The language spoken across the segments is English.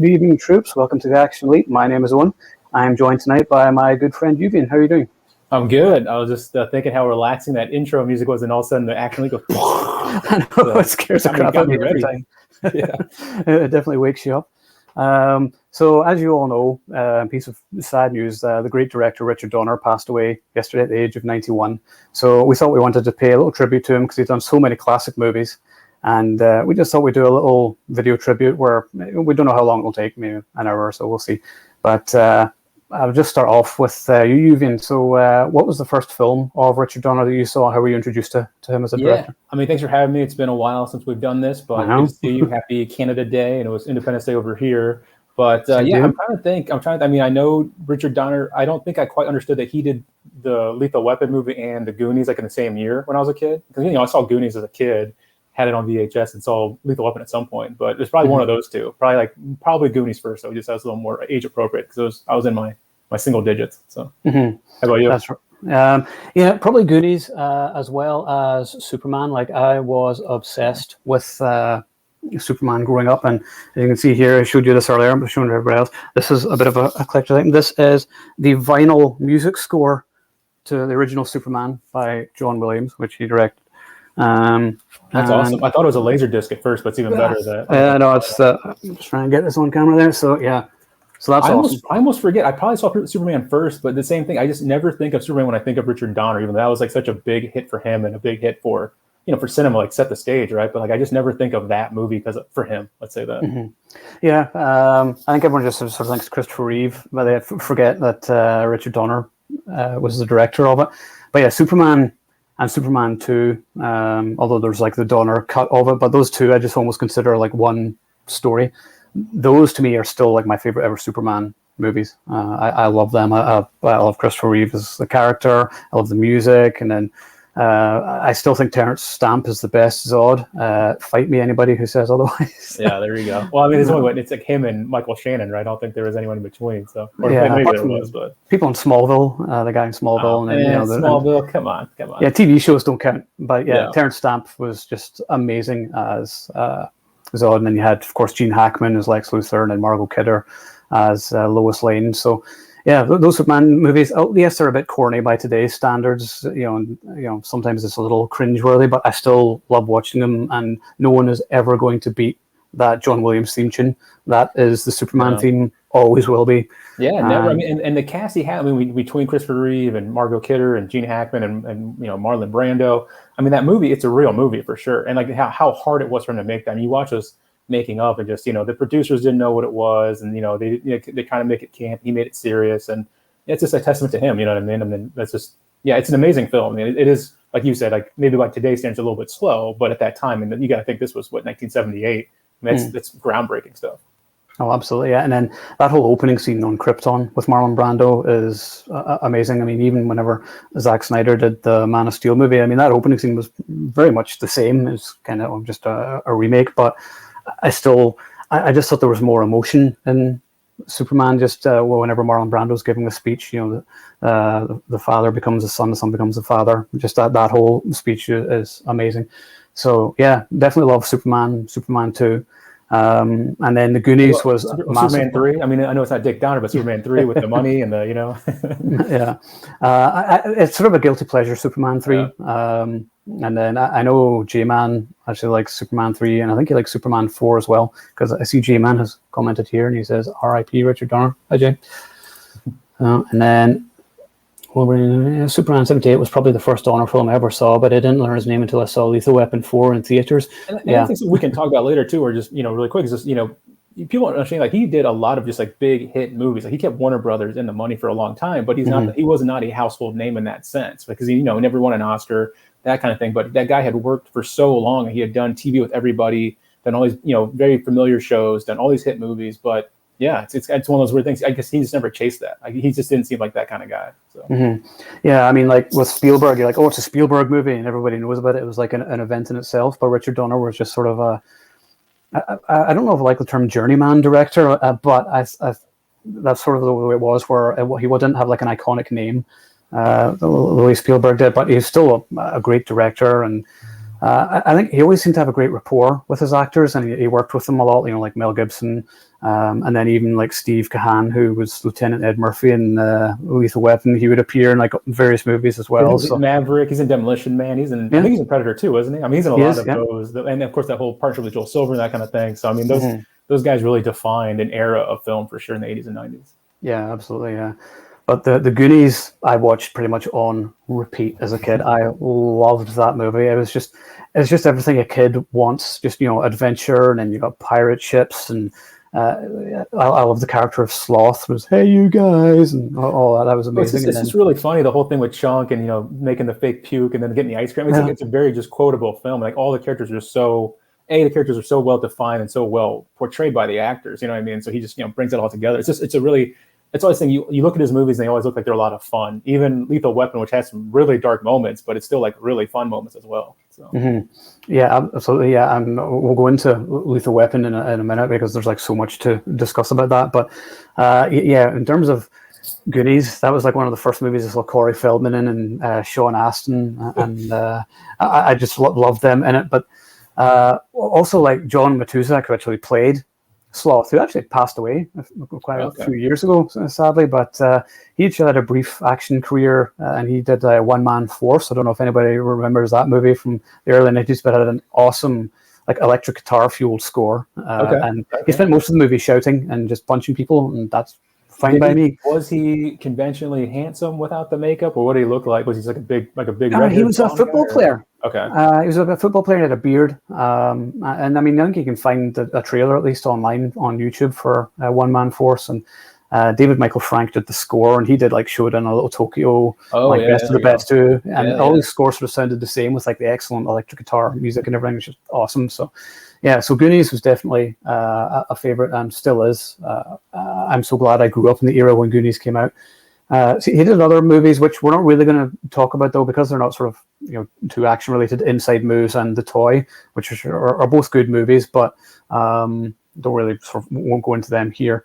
Good evening, troops. Welcome to the Action Elite. My name is Owen. I am joined tonight by my good friend Duvien. How are you doing? I'm good. I was just thinking how relaxing that intro music was, and all of a sudden the action league goes. I know, it scares the crap out of me every time. Yeah. It definitely wakes you up. So, as you all know, a piece of sad news, the great director Richard Donner passed away yesterday at the age of 91. So we thought we wanted to pay a little tribute to him because he's done so many classic movies. And we just thought we'd do a little video tribute where we don't know how long it'll take, maybe an hour or so, we'll see. But I'll just start off with you, Eoin. So what was the first film of Richard Donner that you saw? How were you introduced to him as a director? I mean, thanks for having me. It's been a while since we've done this, but good to see you. Happy Canada Day, and it was Independence Day over here. But I'm trying to think. I mean, I know Richard Donner. I don't think I quite understood that he did the Lethal Weapon movie and the Goonies like in the same year when I was a kid. Because I saw Goonies as a kid, had it on VHS, and saw Lethal Weapon at some point. But it's probably one of those two. Probably Goonies first, so just as a little more age appropriate because I was in my single digits. So how about you? That's right. Probably Goonies as well as Superman. Like, I was obsessed with Superman growing up, and as you can see here, I showed you this earlier, I'm showing it to everybody else. This is a bit of a collector thing. This is the vinyl music score to the original Superman by John Williams, which he directed. That's awesome. I thought it was a laser disc at first, but it's even better that. No, it's I'm just trying to get this on camera there. So yeah. So that's awesome. I almost forget. I probably saw Superman first, but the same thing. I just never think of Superman when I think of Richard Donner, even though that was like such a big hit for him and a big hit for for cinema, like set the stage, right? But like I just never think of that movie because for him, let's say that. Yeah, I think everyone just sort of thinks Christopher Reeve, but they forget that Richard Donner was the director of it. But yeah, Superman and Superman 2, although there's like the Donner cut of it, but those two I just almost consider like one story. Those to me are still like my favorite ever Superman movies. I love them. I love Christopher Reeve as the character. I love the music, and then I still think Terrence Stamp is the best Zod. Fight me, anybody who says otherwise. Yeah, there you go. Well, I mean, it's like him and Michael Shannon, right? I don't think there was anyone in between. So, or maybe there was, but people in Smallville, the guy in Smallville, Smallville. Come on. Yeah, TV shows don't count, but Terrence Stamp was just amazing as Zod, and then you had, of course, Gene Hackman as Lex Luthor, and then Margot Kidder as Lois Lane. So, yeah, those Superman movies, yes, they're a bit corny by today's standards, and sometimes it's a little cringeworthy, but I still love watching them, and no one is ever going to beat that John Williams theme tune. That is the Superman theme, always will be. Yeah, never. I mean, and the cast he had, I mean, between Christopher Reeve and Margot Kidder and Gene Hackman and Marlon Brando, I mean, that movie, it's a real movie for sure. And like how hard it was for him to make that. I mean, you watch those making up and just, the producers didn't know what it was, and, they kind of make it camp. He made it serious, and it's just a testament to him, you know what I mean? I mean, that's just, it's an amazing film. I mean, it is, like you said, like maybe like today's standards a little bit slow, but at that time, and you got to think this was 1978. I mean, it's groundbreaking stuff. Oh, absolutely, yeah. And then that whole opening scene on Krypton with Marlon Brando is amazing. I mean, even whenever Zack Snyder did the Man of Steel movie, I mean, that opening scene was very much the same. It's kind of just a remake, but I just thought there was more emotion in Superman. Just whenever Marlon Brando's giving a speech, the father becomes the son becomes the father. Just that whole speech is amazing. So yeah, definitely love Superman 2. And then the Goonies was Superman 3. I mean, I know it's not Dick Donner, but Superman 3 with the money and the it's sort of a guilty pleasure, Superman 3. And then I know J-Man actually likes Superman 3, and I think he likes Superman 4 as well, because I see J-Man has commented here, and he says, R.I.P. Richard Donner. Hi, Jay. And then Superman 78 was probably the first Donner film I ever saw, but I didn't learn his name until I saw Lethal Weapon 4 in theaters. And I think we can talk about later, too, or just, really quick, is just, people don't understand, like, he did a lot of just, like, big hit movies. Like, he kept Warner Brothers in the money for a long time, but he was not a household name in that sense, because he, never won an Oscar, that kind of thing. But that guy had worked for so long, and he had done TV with everybody, done all these, very familiar shows, done all these hit movies. But yeah, it's one of those weird things. I guess he just never chased that. Like, he just didn't seem like that kind of guy. So. Yeah, I mean, like with Spielberg, you're like, oh, it's a Spielberg movie, and everybody knows about it. It was like an event in itself. But Richard Donner was just sort of I don't know if I like the term journeyman director, but that's sort of the way it was, where he didn't have like an iconic name the way Spielberg did, but he's still a great director. And I think he always seemed to have a great rapport with his actors, and he worked with them a lot. Like Mel Gibson, and then even like Steve Kahan, who was Lieutenant Ed Murphy in Lethal Weapon. He would appear in like various movies as well. He's in Maverick. He's in Demolition Man. He's in. I think he's in Predator too, isn't he? I mean, he's in a lot of those, and of course that whole partnership with Joel Silver and that kind of thing. So I mean, those guys really defined an era of film for sure in the 80s and 90s. Yeah, absolutely. Yeah. But the Goonies, I watched pretty much on repeat as a kid. I loved that movie. It's just everything a kid wants. Just adventure, and then you got pirate ships, and I love the character of Sloth. Was hey you guys, and all that. That was amazing. It's just really funny, the whole thing with Chunk and making the fake puke and then getting the ice cream. It's a very just quotable film. Like all the characters are so. The characters are so well defined and so well portrayed by the actors. You know what I mean? So he just brings it all together. It's always thing. You look at his movies and they always look like they're a lot of fun. Even Lethal Weapon, which has some really dark moments, but it's still like really fun moments as well. So. Yeah, absolutely. Yeah, and we'll go into Lethal Weapon in a minute because there's like so much to discuss about that. But yeah, in terms of Goonies, that was like one of the first movies I saw Corey Feldman in, and Sean Astin, and I just loved them in it. But also like John Matuszak, who actually played Sloth, who actually passed away quite a few years ago, sadly, but he actually had a brief action career, and he did One Man Force. I don't know if anybody remembers that movie from the early 90s, but it had an awesome like electric guitar fueled score, and he spent most of the movie shouting and just punching people, and that's fine by me. Was he conventionally handsome without the makeup, or what did he look like? Was he like a big he was a football player. Okay. He was a football player, had a beard. And I mean, I think you can find a trailer at least online on YouTube for One Man Force. And David Michael Frank did the score, and he did like Showdown in Little Tokyo, Best of the Best too. And all these scores sort of sounded the same with like the excellent electric guitar music and everything, which is awesome. So yeah, so Goonies was definitely a favorite and still is. I'm so glad I grew up in the era when Goonies came out. So he did other movies, which we're not really going to talk about though, because they're not sort of too action related. Inside Moves and The Toy, which are both good movies, but don't really won't go into them here.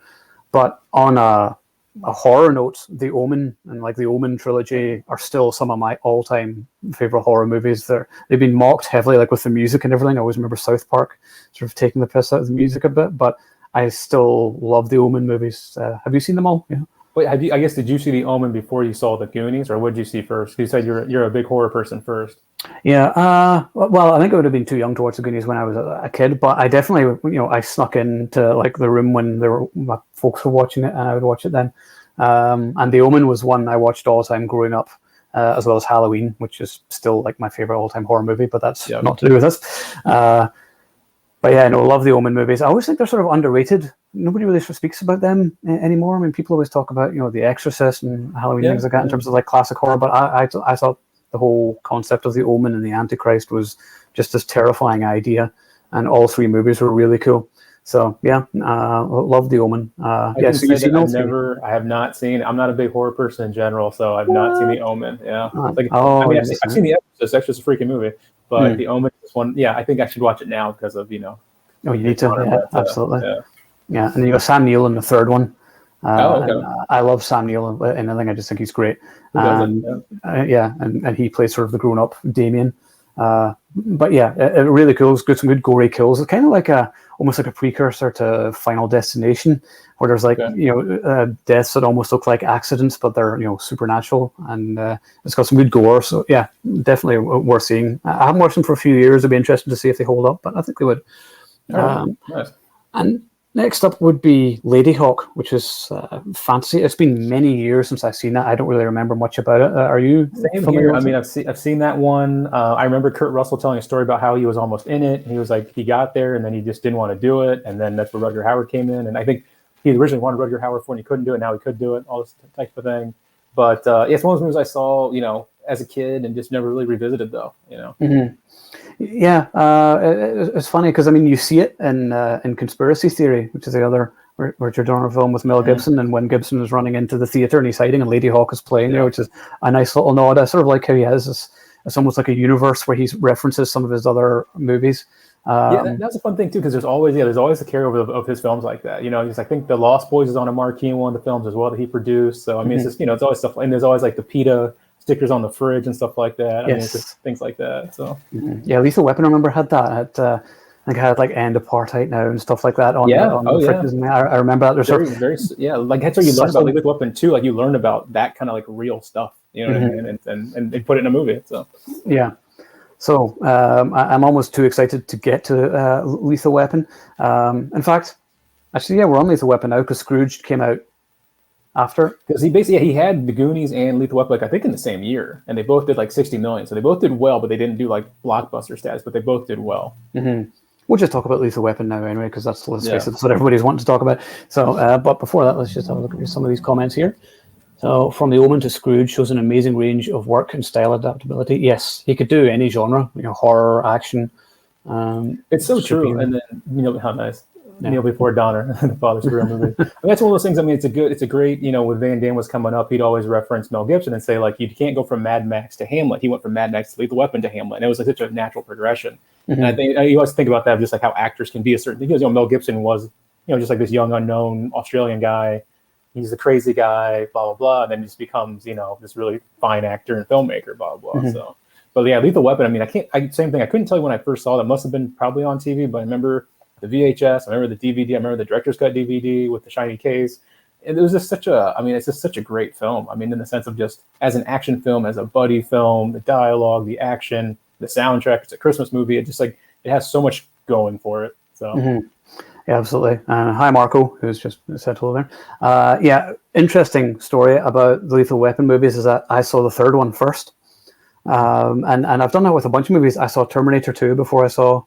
But on a horror note, The Omen and like the Omen trilogy are still some of my all-time favorite horror movies. They've been mocked heavily, like with the music and everything. I always remember South Park sort of taking the piss out of the music a bit, but I still love the Omen movies. Have you seen them all? Yeah. Wait, did you see The Omen before you saw The Goonies, or what did you see first? You said you're a big horror person first. Yeah, well, I think I would have been too young to watch The Goonies when I was a kid, but I definitely, I snuck into like the room when my folks were watching it, and I would watch it then. And The Omen was one I watched all the time growing up, as well as Halloween, which is still like my favorite all-time horror movie, but that's not to do with this. But yeah, I love the Omen movies. I always think they're sort of underrated. Nobody really speaks about them anymore. I mean, people always talk about, The Exorcist and Halloween, things like that in terms of like classic horror. But I thought the whole concept of the Omen and the Antichrist was just this terrifying idea. And all three movies were really cool. So yeah, love the Omen. I have not seen. I'm not a big horror person in general, so I've not seen the Omen. Yeah, I've seen the Exorcist. Exorcist is a freaking movie, but the Omen is one. Yeah, I think I should watch it now because of Oh, you need to. Absolutely. Yeah, and then you got Sam Neill in the third one. I love Sam Neill in anything. I just think he's great. And he plays sort of the grown-up Damien. But yeah, it really cool. It's got some good gory kills. It's kind of like almost like a precursor to Final Destination, where there's like deaths that almost look like accidents, but they're supernatural, and it's got some good gore. So yeah, definitely worth seeing. I haven't watched them for a few years. It'd be interesting to see if they hold up, but I think they would. Nice. And next up would be Ladyhawke, which is fantasy. It's been many years since I've seen that. I don't really remember much about it. Are you familiar? I mean, I've seen that one. I remember Kurt Russell telling a story about how he was almost in it. He was like, he got there and then he just didn't want to do it. And then that's where Rutger Hauer came in. And I think he originally wanted Rutger Hauer for and he couldn't do it. Now he could do it, all this type of thing. But it's one of those movies I saw, as a kid and just never really revisited though, Mm-hmm. Yeah, it's funny because I mean you see it in Conspiracy Theory, which is the other Richard Donner film with Mel Gibson, and when Gibson is running into the theater and he's hiding and Ladyhawke is playing, which is a nice little nod. I sort of like how he has this. It's almost like a universe where he references some of his other movies. That's a fun thing too, because there's always the carryover of his films like that. I think The Lost Boys is on a marquee in one of the films as well that he produced. So I mean, it's just it's always stuff, and there's always like the PETA stickers on the fridge and stuff like that. I mean, it's Yes. just things like that. So Yeah, Lethal Weapon, I remember, had that. I think it had like End Apartheid Now and stuff like that on the fridges. And I remember that. There's very yeah, like that's how you learn about Lethal Weapon too. Like you learn about that kind of like real stuff, you know what I mean? And they put it in a movie. So yeah. So I'm almost too excited to get to Lethal Weapon. In fact, actually, yeah, we're on Lethal Weapon now because Scrooge came out after. Because he had The Goonies and Lethal Weapon, like I think in the same year, and they both did like 60 million. So they both did well, but they didn't do like blockbuster status. But they both did well. We'll just talk about Lethal Weapon now anyway, because that's let's face it, that's what everybody's wanting to talk about. So, but before that, let's just have a look at some of these comments here. So, from The Omen to Scrooge shows an amazing range of work and style adaptability. Yes, he could do any genre, horror, action. It's so true. And then how nice. Kneel Before Donner, the Father Superhero movie. And that's one of those things. I mean, it's a great. When Van Damme was coming up, he'd always reference Mel Gibson and say like, you can't go from Mad Max to Hamlet. He went from Mad Max to Lethal Weapon to Hamlet, and it was like such a natural progression. And I think you always think about that, just like how actors can be a certain. Because Mel Gibson was, just like this young unknown Australian guy. He's the crazy guy, blah blah blah, and then he just becomes this really fine actor and filmmaker, blah blah. So, but yeah, Lethal Weapon. I mean, same thing. I couldn't tell you when I first saw it. It must have been probably on TV, but I remember the VHS, I remember the DVD, I remember the director's cut DVD with the shiny case. And it was just it's just such a great film. I mean, in the sense of just as an action film, as a buddy film, the dialogue, the action, the soundtrack, it's a Christmas movie. It just it has so much going for it. So yeah, absolutely. Hi, Marco, who's just said hello there. Yeah, interesting story about the Lethal Weapon movies is that I saw the third one first. And I've done that with a bunch of movies. I saw Terminator 2 before I saw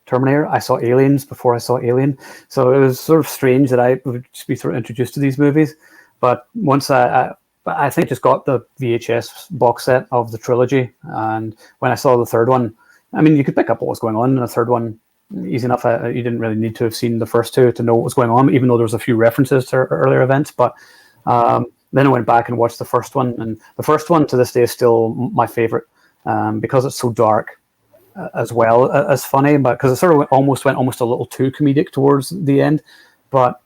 Terminator. I saw Aliens before I saw Alien. So it was sort of strange that I would just be sort of introduced to these movies. But once I think I just got the VHS box set of the trilogy. And when I saw the third one, I mean, you could pick up what was going on in the third one easy enough. You didn't really need to have seen the first two to know what was going on, even though there was a few references to earlier events. But then I went back and watched the first one. And the first one to this day is still my favorite because it's so dark. As well as funny, but because it sort of went almost a little too comedic towards the end, but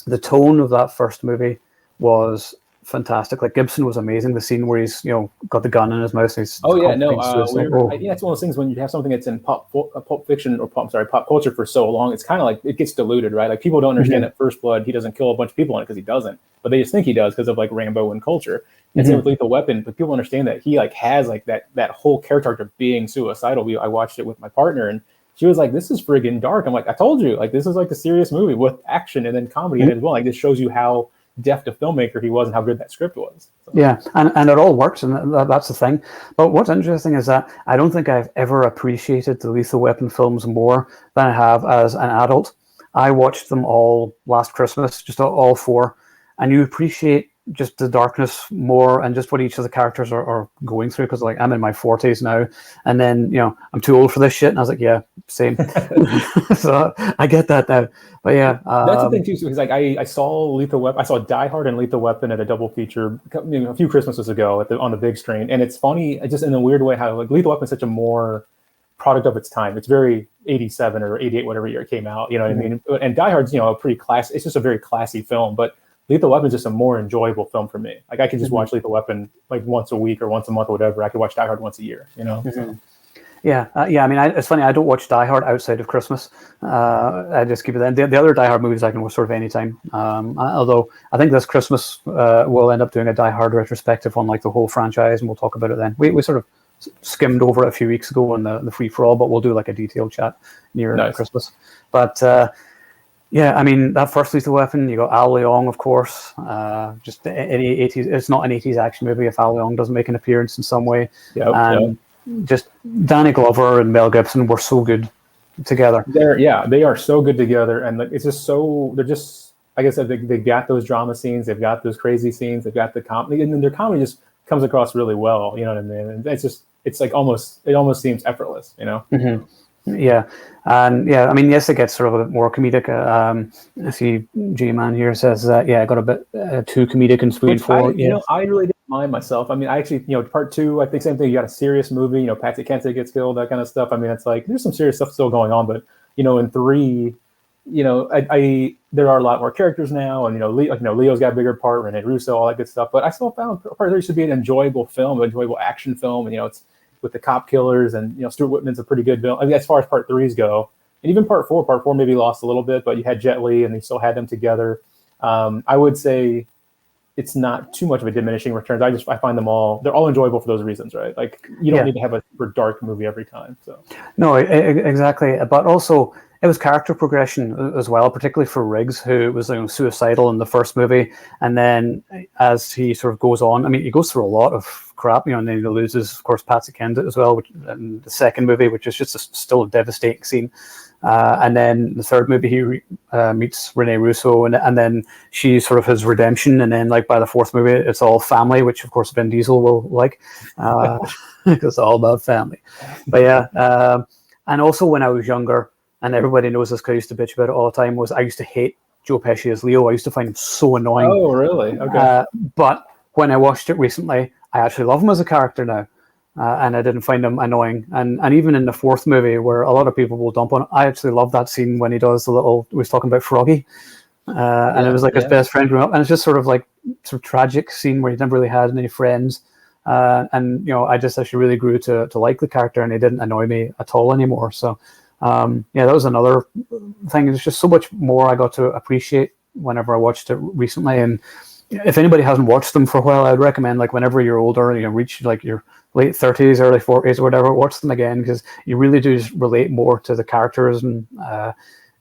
the tone of that first movie was fantastic. Like Gibson was amazing. The scene where he's got the gun in his mouth. It's one of those things when you have something that's in pulp fiction or pop culture for so long, it's kind of like it gets diluted, right? Like people don't understand that First Blood, he doesn't kill a bunch of people in it because he doesn't, but they just think he does because of like Rambo and culture. And same with Lethal Weapon, but people understand that he has that whole character of being suicidal. I watched it with my partner, and she was like, "This is friggin' dark." I'm like, "I told you, this is like a serious movie with action and then comedy in it as well." Like this shows you how deft a filmmaker he was and how good that script was. So. Yeah, and it all works, and that's the thing. But what's interesting is that I don't think I've ever appreciated the Lethal Weapon films more than I have as an adult. I watched them all last Christmas, just all four, and you appreciate just the darkness more and just what each of the characters are going through, because I'm in my 40s now, and then I'm too old for this shit, and I was like, yeah, same. So I get that now, but yeah, that's the thing too, because I saw Lethal Weapon, I saw Die Hard and Lethal Weapon at a double feature a few Christmases ago on the big screen, and it's funny just in a weird way how Lethal Weapon is such a more product of its time. It's very 87 or 88, whatever year it came out, what I mean? And Die Hard's a pretty classy, it's just a very classy film, but Lethal Weapon is just a more enjoyable film for me. I could just watch Lethal Weapon once a week or once a month or whatever. I could watch Die Hard once a year, So. Yeah. I mean, it's funny. I don't watch Die Hard outside of Christmas. I just keep it then. The other Die Hard movies I can watch sort of anytime. Although I think this Christmas we'll end up doing a Die Hard retrospective on the whole franchise, and we'll talk about it then. We sort of skimmed over it a few weeks ago on the free for all, but we'll do a detailed chat near Christmas. But yeah, I mean, that first Lethal Weapon, you got Al Leong, of course. Just any 80s, it's not an 80s action movie if Al Leong doesn't make an appearance in some way. Just Danny Glover and Mel Gibson were so good together. They are so good together, and it's just so they're just like I said, they got those drama scenes, they've got those crazy scenes, they've got the comedy, and then their comedy just comes across really well. You know what I mean? And it's almost seems effortless. Yeah, and I mean, yes, it gets sort of a bit more comedic. I see G-Man here says that, I got a bit too comedic in Speed 4. I really didn't mind myself. I mean, I actually, part 2, I think same thing. You got a serious movie, Patsy Kensit gets killed, that kind of stuff. I mean, it's there's some serious stuff still going on, but, in 3, there are a lot more characters now, and Leo's got a bigger part, Rene Russo, all that good stuff. But I still found part three should be an enjoyable film, an enjoyable action film, and it's with the cop killers, and Stuart Whitman's a pretty good villain. I mean, as far as part threes go, and even part four maybe lost a little bit, but you had Jet Li, and they still had them together. I would say it's not too much of a diminishing returns. I find them all, they're all enjoyable for those reasons, right? Like you don't need to have a super dark movie every time. So no, exactly. But also it was character progression as well, particularly for Riggs, who was suicidal in the first movie, and then as he sort of goes on, I mean, he goes through a lot of crap, and then he loses, of course, Patsy Kensit as well, in the second movie, which is just still a devastating scene. And then the third movie, he meets Rene Russo, and then she's sort of his redemption. And then, like, by the fourth movie, it's all family, which of course Vin Diesel will like. It's all about family. But yeah, and also when I was younger, and everybody knows this because I used to bitch about it all the time, was I used to hate Joe Pesci as Leo. I used to find him so annoying. Oh, really? Okay. But when I watched it recently, I actually love him as a character now. And I didn't find him annoying. And even in the fourth movie, where a lot of people will dump on it, I actually love that scene when he does the little, we was talking about Froggy. And it was like his best friend growing up. And it's just sort of tragic scene where he never really had any friends. And I just actually really grew to like the character, and he didn't annoy me at all anymore. So, that was another thing. There's just so much more I got to appreciate whenever I watched it recently. And if anybody hasn't watched them for a while, I'd recommend, like, whenever you're older, reach like your late 30s, early 40s, or whatever, watch them again, because you really do relate more to the characters. And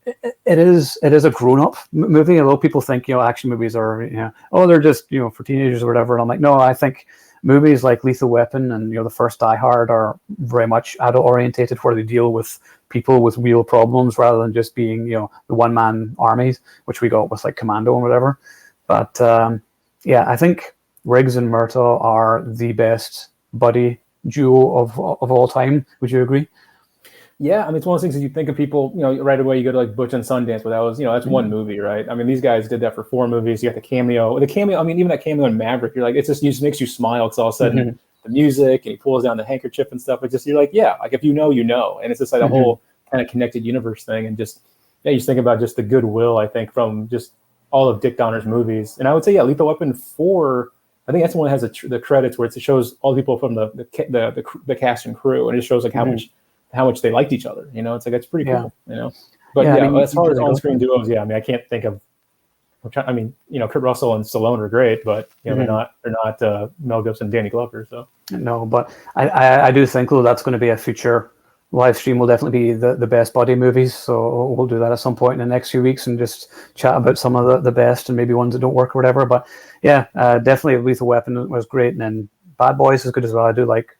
it is a grown-up movie. Although people think action movies are they're just for teenagers or whatever. And I'm like, no, I think movies like Lethal Weapon and the first Die Hard are very much adult orientated, where they deal with people with real problems rather than just being the one-man armies, which we got with like Commando and whatever. But I think Riggs and Murtaugh are the best buddy duo of all time. Would you agree? Yeah, I mean, it's one of those things that you think of people, right away you go to like Butch and Sundance, but that was, that's one movie, right? I mean, these guys did that for 4 movies. You got the cameo, I mean, even that cameo in Maverick, you're like, it just makes you smile. It's all of a sudden the music, and he pulls down the handkerchief and stuff. It's just, you're like, yeah, like if you know, and it's just like a whole kind of connected universe thing. And just, you just think about just the goodwill, I think, from just all of Dick Donner's movies. And I would say, Lethal Weapon 4, I think that's the one that has the credits where it shows all the people from the cast and crew, and it shows like how much they liked each other. It's like, it's pretty cool. But as far as on-screen duos, I mean, I can't think of. I mean, Kurt Russell and Stallone are great, but they're not Mel Gibson and Danny Glover. So no, but I do think though that's going to be a future live stream. Will definitely be the best buddy movies. So we'll do that at some point in the next few weeks and just chat about some of the best and maybe ones that don't work or whatever. But definitely Lethal Weapon was great, and then Bad Boys is good as well. I do like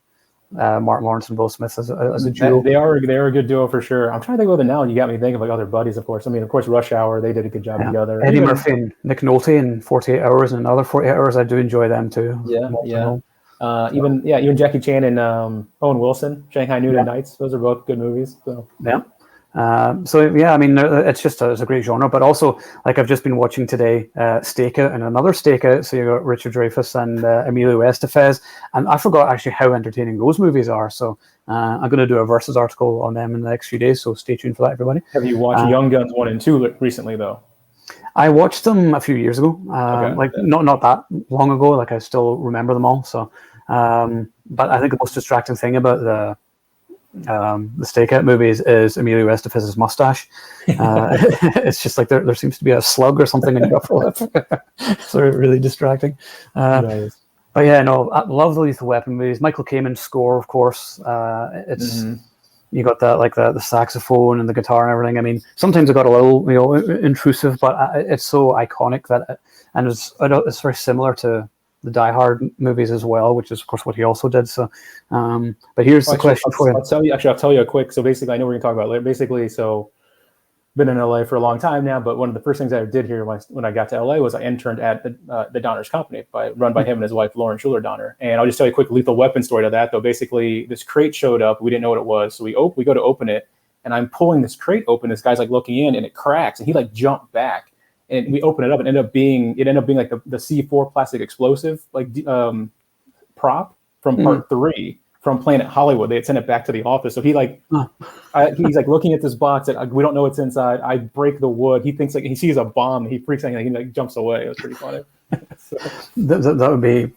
Martin Lawrence and Will Smith as a duo. They are a good duo for sure. I'm trying to think of it now, and you got me thinking of like other buddies, of course. I mean, of course, Rush Hour, they did a good job together. Eddie Murphy and Nick Nolte in 48 Hours and another 48 Hours. I do enjoy them too. Even Jackie Chan and Owen Wilson, Shanghai Noon and Nights. Those are both good movies. So I mean, it's just it's a great genre. But also, like, I've just been watching today Stakeout and another Stakeout. So you got Richard Dreyfuss and Emilio Estevez, and I forgot actually how entertaining those movies are. So I'm going to do a Versus article on them in the next few days. So stay tuned for that, everybody. Have you watched Young Guns 1 and 2 recently, though? I watched them a few years ago, not that long ago. Like, I still remember them all. So, but I think the most distracting thing about the Stakeout movies is Emilio Estevez's mustache. It's just like there seems to be a slug or something in your upper lip. So really distracting. Nice. But I love the Lethal Weapon movies. Michael Kamen's score, of course. It's you got that, like the saxophone and the guitar and everything. I mean, sometimes it got a little intrusive, but it's so iconic that and it's very similar to the Die Hard movies as well, which is of course what he also did. So, but here's the question for you. I'll tell you a quick. So basically, I know we're going to talk about it later. Basically, so been in LA for a long time now, but one of the first things I did here when I got to LA was I interned at the Donner's company run by him and his wife Lauren Schuler Donner. And I'll just tell you a quick Lethal Weapon story to that. Though basically, this crate showed up. We didn't know what it was, so we go to open it, and I'm pulling this crate open. This guy's like looking in, and it cracks, and he like jumped back. And we open it up, and it ended up being like the C4 plastic explosive, like prop from part 3. from Planet Hollywood. They had sent it back to the office. So he like, he's like looking at this box that we don't know what's inside. I break the wood. He thinks like he sees a bomb. He freaks out. He like jumps away. It was pretty funny. So. That would be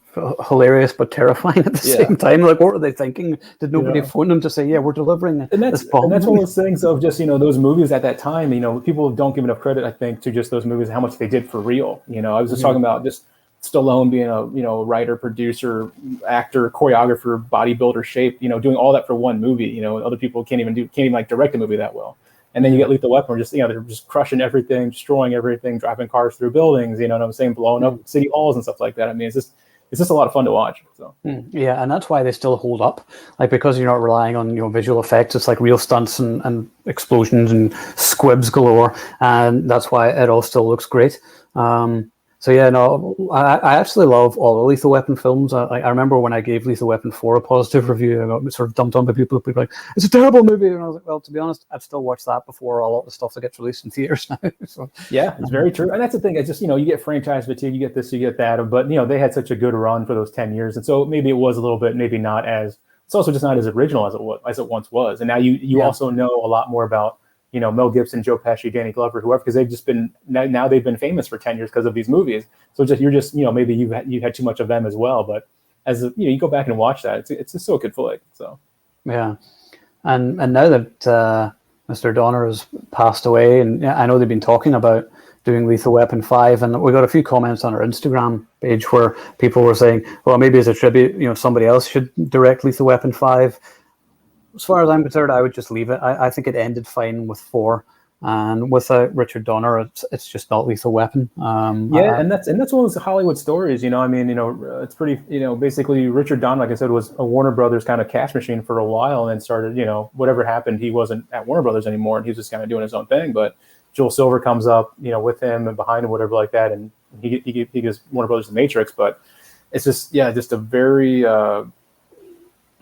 hilarious but terrifying at the same time. Like, what were they thinking? Did nobody phone them to say, yeah, we're delivering this bomb? And that's one of those things of just, those movies at that time, people don't give enough credit, I think, to just those movies, how much they did for real. I was just talking about just Stallone being a writer, producer, actor, choreographer, bodybuilder, shape, doing all that for one movie. Other people can't even like direct a movie that well. And then you get Lethal Weapon, just they're just crushing everything, destroying everything, driving cars through buildings, you know what I'm saying, blowing up city halls and stuff like that. I mean, it's just a lot of fun to watch. So yeah, and that's why they still hold up, like, because you're not relying on visual effects. It's like real stunts and explosions and squibs galore, and that's why it all still looks great. So yeah, no, I actually love all the Lethal Weapon films. I remember when I gave Lethal Weapon 4 a positive review, I got sort of dumped on by people like, it's a terrible movie. And I was like, well, to be honest, I've still watched that before a lot of the stuff that gets released in theaters now. So, yeah, it's very true. And that's the thing. It's just, you get franchise fatigue, you get this, you get that. But, they had such a good run for those 10 years. And so maybe it was a little bit, maybe not as, it's also just not as original as it once was. And now you also know a lot more about, Mel Gibson, Joe Pesci, Danny Glover, whoever, because they've just been, now they've been famous for 10 years because of these movies. So you're just, maybe you've had too much of them as well. But as you go back and watch that, it's just so good flick. So yeah, and now that Mr. Donner has passed away, and I know they've been talking about doing Lethal Weapon 5, and we got a few comments on our Instagram page where people were saying, well, maybe as a tribute, somebody else should direct Lethal Weapon 5. As far as I'm concerned, I would just leave it. I think it ended fine with 4, and without Richard Donner, it's just not Lethal Weapon. And that's one of those Hollywood stories. It's pretty. Basically Richard Donner, like I said, was a Warner Brothers kind of cash machine for a while, and then started. Whatever happened, he wasn't at Warner Brothers anymore, and he was just kind of doing his own thing. But Joel Silver comes up, with him and behind him, whatever like that, and he gives Warner Brothers The Matrix. But it's just a very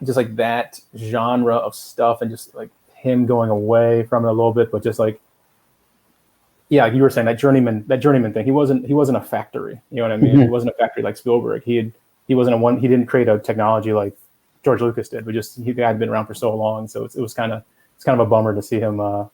just like that genre of stuff, and just like him going away from it a little bit, but just like, yeah, you were saying that journeyman thing. He wasn't a factory. You know what I mean? He wasn't a factory like Spielberg. He didn't create a technology like George Lucas did. But just he had been around for so long, so it's kind of a bummer to see him, not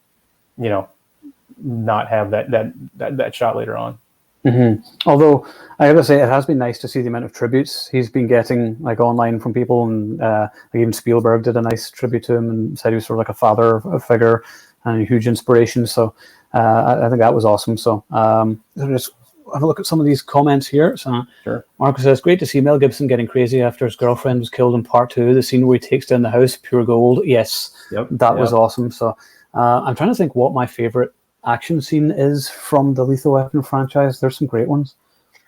have that shot later on. Mm-hmm. Although I gotta say, it has been nice to see the amount of tributes he's been getting, like online from people, and like even Spielberg did a nice tribute to him and said he was sort of like a father figure and a huge inspiration. So I think that was awesome. So just have a look at some of these comments here. So sure. Marcus says, great to see Mel Gibson getting crazy after his girlfriend was killed in part 2. The scene where he takes down the house, pure gold. Yes, that was awesome. So I'm trying to think what my favorite action scene is from the Lethal Weapon franchise. There's some great ones.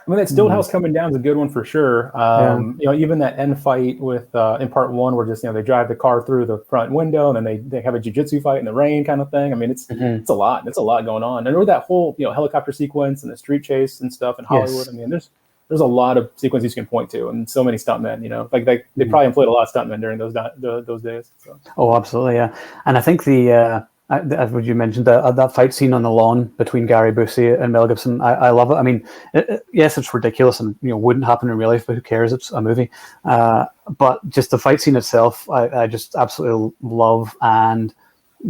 I mean, that Stillhouse coming down is a good one for sure. Even that end fight with in part 1, where just they drive the car through the front window, and then they have a jiu-jitsu fight in the rain kind of thing. I mean, it's a lot. It's a lot going on. And or that whole helicopter sequence and the street chase and stuff in Hollywood. I mean, there's a lot of sequences you can point to, and so many stuntmen. Like they probably employed a lot of stuntmen during those days. So. Oh, absolutely, yeah. And I think as you mentioned, that fight scene on the lawn between Gary Busey and Mel Gibson, I love it. I mean, yes, it's ridiculous and wouldn't happen in real life, but who cares? It's a movie. But just the fight scene itself, I just absolutely love. And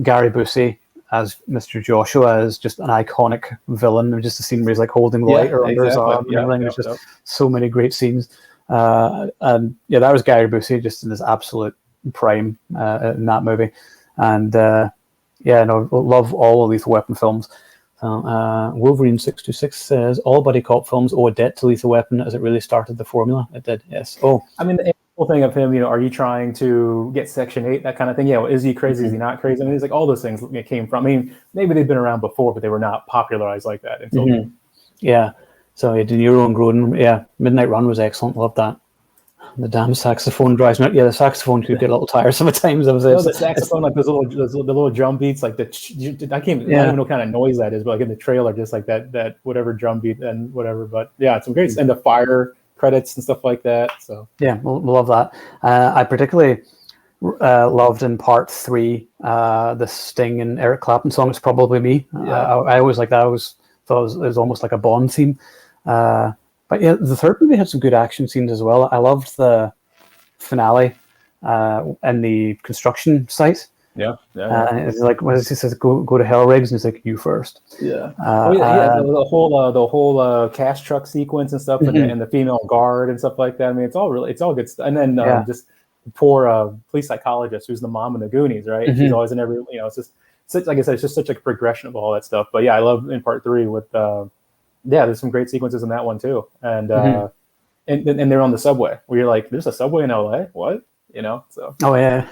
Gary Busey as Mr. Joshua is just an iconic villain. There's just a scene where he's like holding the lighter under his arm and everything. There's just so many great scenes. And yeah, that was Gary Busey just in his absolute prime in that movie. And love all of Lethal Weapon films. Wolverine626 says, all buddy cop films owe a debt to Lethal Weapon as it really started the formula. It did, yes. Oh, I mean, the whole thing of him, are you trying to get Section 8, that kind of thing? Yeah, well, is he crazy? Is he not crazy? I mean, it's like all those things came from, I mean, maybe they've been around before, but they were not popularized like that until Yeah. So De Niro and Grodin, Midnight Run was excellent. Loved that. The damn saxophone drives me out. Yeah, the saxophone could get a little tiresome at times. The saxophone, like the little drum beats, like I don't even know what kind of noise that is, but like in the trailer, just like that whatever drum beat and whatever. But yeah, it's some great, and the fire credits and stuff like that. So yeah, we'll love that. I particularly loved in part 3 the Sting and Eric Clapton song. It's Probably Me. I always like that. I always thought it was almost like a Bond theme. But yeah, the third movie had some good action scenes as well. I loved the finale in the construction site. Yeah. And it's like, what does he says? Go to hell, Riggs, and he's like, you first. Yeah. The whole cash truck sequence and stuff, and the female guard and stuff like that. I mean, it's all good stuff. And then just poor police psychologist who's the mom in the Goonies, right? She's always in every, it's just such, like I said, it's just such a progression of all that stuff. But yeah, I love in part 3 with there's some great sequences in that one too, and they're on the subway where you're like, there's a subway in LA, what? So. Oh yeah,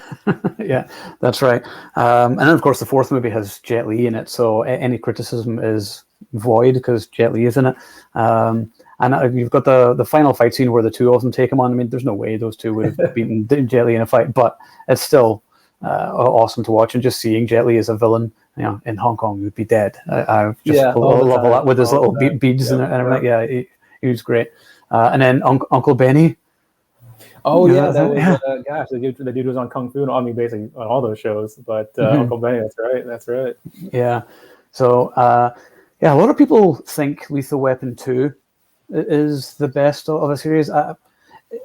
yeah, that's right. And then of course the 4th movie has Jet Li in it, so any criticism is void because Jet Li is in it. And you've got the final fight scene where the two of them take him on. I mean, there's no way those two would have beaten Jet Li in a fight, but it's still awesome to watch. And just seeing Jet Li as a villain, in Hong Kong, you'd be dead. I just love that with his little beads and everything. Yeah, he was great. And then Uncle Benny. Oh yeah, gosh, the dude was on Kung Fu. I mean, basically on all those shows. But Uncle Benny, that's right. Yeah. So a lot of people think Lethal Weapon 2 is the best of a series.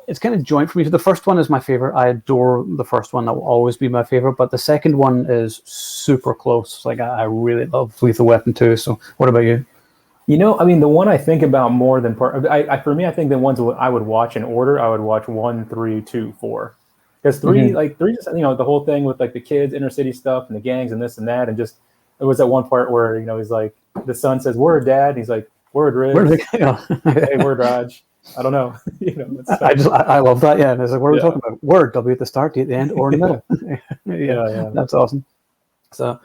It's kind of joint for me. The first one is my favorite. I adore the first one. That will always be my favorite. But the second one is super close. Like I really love Lethal Weapon 2. So what about you? I mean, the one I think about more than for me, I think the ones I would watch in order, I would watch 1, 3, 2, 4. Because 3, like 3, just, the whole thing with like the kids, inner city stuff, and the gangs, and this and that, and just it was that one part where he's like, the son says, "Word, Dad," and he's like, "Word, Riz." Hey, word, Raj. I don't know. I love that. Yeah, and it's like, what are we talking about? Word, W at the start, D at the end, or in the middle. yeah, that's awesome. So.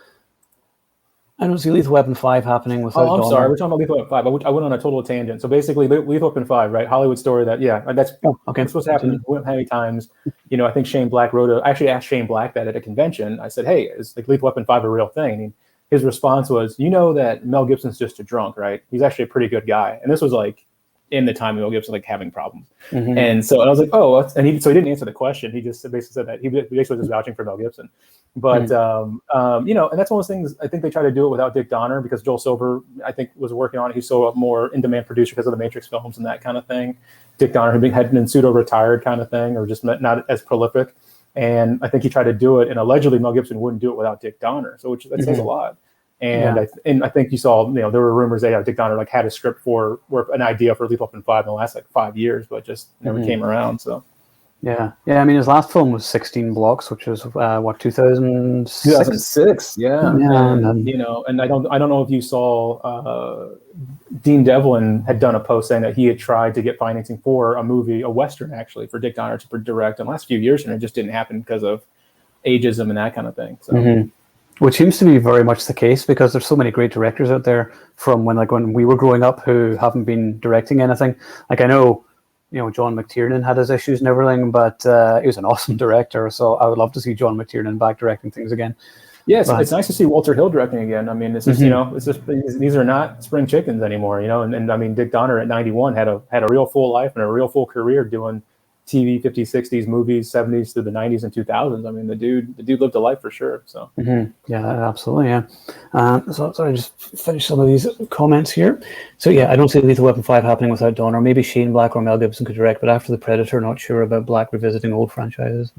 I don't see Lethal Weapon 5 happening without I'm sorry. We're talking about Lethal Weapon 5. I went on a total tangent. So basically, Lethal Weapon 5, right? Hollywood story that's supposed to happen many times. I think Shane Black I actually asked Shane Black that at a convention. I said, hey, is like Lethal Weapon 5 a real thing? And his response was, that Mel Gibson's just a drunk, right? He's actually a pretty good guy. And this was like in the time Mel Gibson like having problems. And so I was like, oh, and he didn't answer the question. He just basically said that he basically was just vouching for Mel Gibson. But and that's one of those things. I think they try to do it without Dick Donner because Joel Silver, I think, was working on it. He's so a more in-demand producer because of the Matrix films and that kind of thing. Dick Donner had been pseudo-retired kind of thing, or just not as prolific. And I think he tried to do it, and allegedly Mel Gibson wouldn't do it without Dick Donner. So that says a lot. And I think you saw, there were rumors that Dick Donner had a script for an idea for Lethal Weapon 5 in the last 5 years, but just never came around. So. Yeah. I mean, his last film was 16 Blocks, which was 2006. 2006. Yeah. And I don't know if you saw Dean Devlin had done a post saying that he had tried to get financing for a movie, a Western actually, for Dick Donner to direct in the last few years, and it just didn't happen because of ageism and that kind of thing. So. Which seems to be very much the case because there's so many great directors out there from when we were growing up who haven't been directing anything. Like I know, John McTiernan had his issues and everything, but he was an awesome director. So I would love to see John McTiernan back directing things again. Yeah, it's nice to see Walter Hill directing again. I mean, it's just it's just these are not spring chickens anymore. And I mean, Dick Donner at 91 had a real full life and a real full career doing TV, 50s, 60s, movies, 70s through the 90s and 2000s. I mean, the dude lived a life for sure. So yeah, absolutely, yeah. So I just finish some of these comments here. So yeah, I don't see Lethal Weapon 5 happening without Donner. Maybe Shane Black or Mel Gibson could direct, but after The Predator, not sure about Black revisiting old franchises.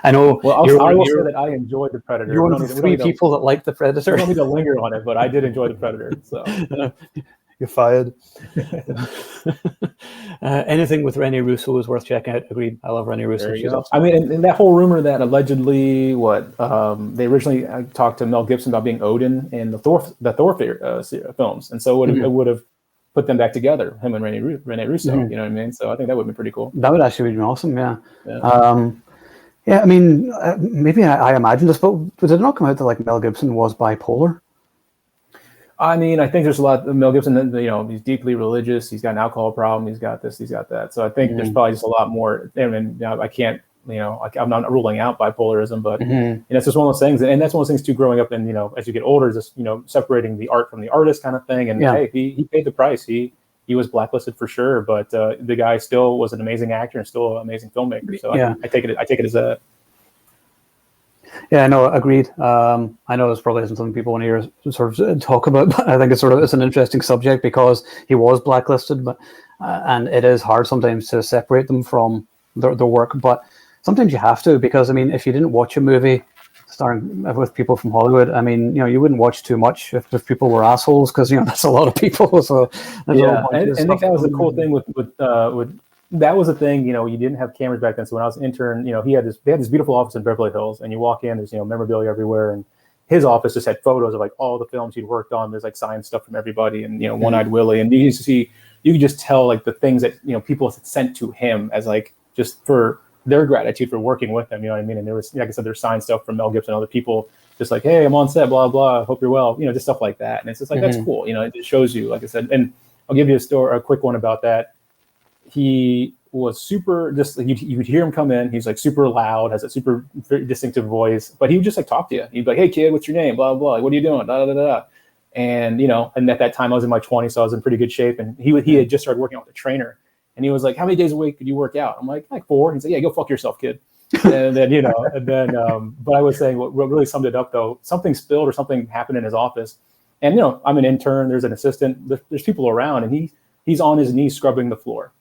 I know. Well, I will say that I enjoyed The Predator. You're one of the 3 people that like The Predator. I don't need to linger on it, but I did enjoy The Predator. So. You're fired. Anything with Rene Russo is worth checking out. Agreed. I love Rene Russo. I mean, and that whole rumor that allegedly they originally talked to Mel Gibson about being Odin in the Thor films, and so it would have put them back together, him and Rene Russo. You know what I mean? So I think that would be pretty cool. That would actually be awesome. Yeah. I mean, maybe I imagined this, but did it not come out that like Mel Gibson was bipolar? I mean, I think there's a lot. Mel Gibson, he's deeply religious. He's got an alcohol problem. He's got this. He's got that. So I think there's probably just a lot more. I mean, I can't. I'm not ruling out bipolarism, but it's just one of those things. And that's one of those things too. Growing up, and as you get older, just separating the art from the artist kind of thing. And hey, he paid the price. He was blacklisted for sure, but the guy still was an amazing actor and still an amazing filmmaker. So I take it as that. Yeah, no, agreed. I know this probably isn't something people want to hear sort of talk about, but I think it's an interesting subject because he was blacklisted, but and it is hard sometimes to separate them from their work. But sometimes you have to, because I mean, if you didn't watch a movie starring with people from Hollywood, I mean, you wouldn't watch too much if people were assholes, because that's a lot of people. So yeah, and I think that was the cool thing with that was the thing. You didn't have cameras back then. So when I was an intern, they had this beautiful office in Beverly Hills, and you walk in, there's memorabilia everywhere, and his office just had photos of like all the films he'd worked on. There's like signed stuff from everybody, and One-Eyed Willie, and you could just tell like the things that people sent to him as like just for their gratitude for working with them. You know what I mean? And there was, like I said, there's signed stuff from Mel Gibson and other people, just like, hey, I'm on set, blah blah. Hope you're well. Just stuff like that. And it's just like that's cool. It shows you, like I said. And I'll give you a quick one about that. He was super, just like you would hear him come in. He's like super loud, has a super very distinctive voice, but he would just like talk to you. He'd be like, hey kid, what's your name? Blah blah. Like, what are you doing? Da, da, da, da. And and at that time I was in my 20s, so I was in pretty good shape. And he had just started working out with a trainer, and he was like, how many days a week could you work out? I'm like 4. He's like, yeah, go fuck yourself, kid. And then but I was saying what really summed it up though, something spilled or something happened in his office, and I'm an intern. There's an assistant. There's people around, and he's on his knees scrubbing the floor.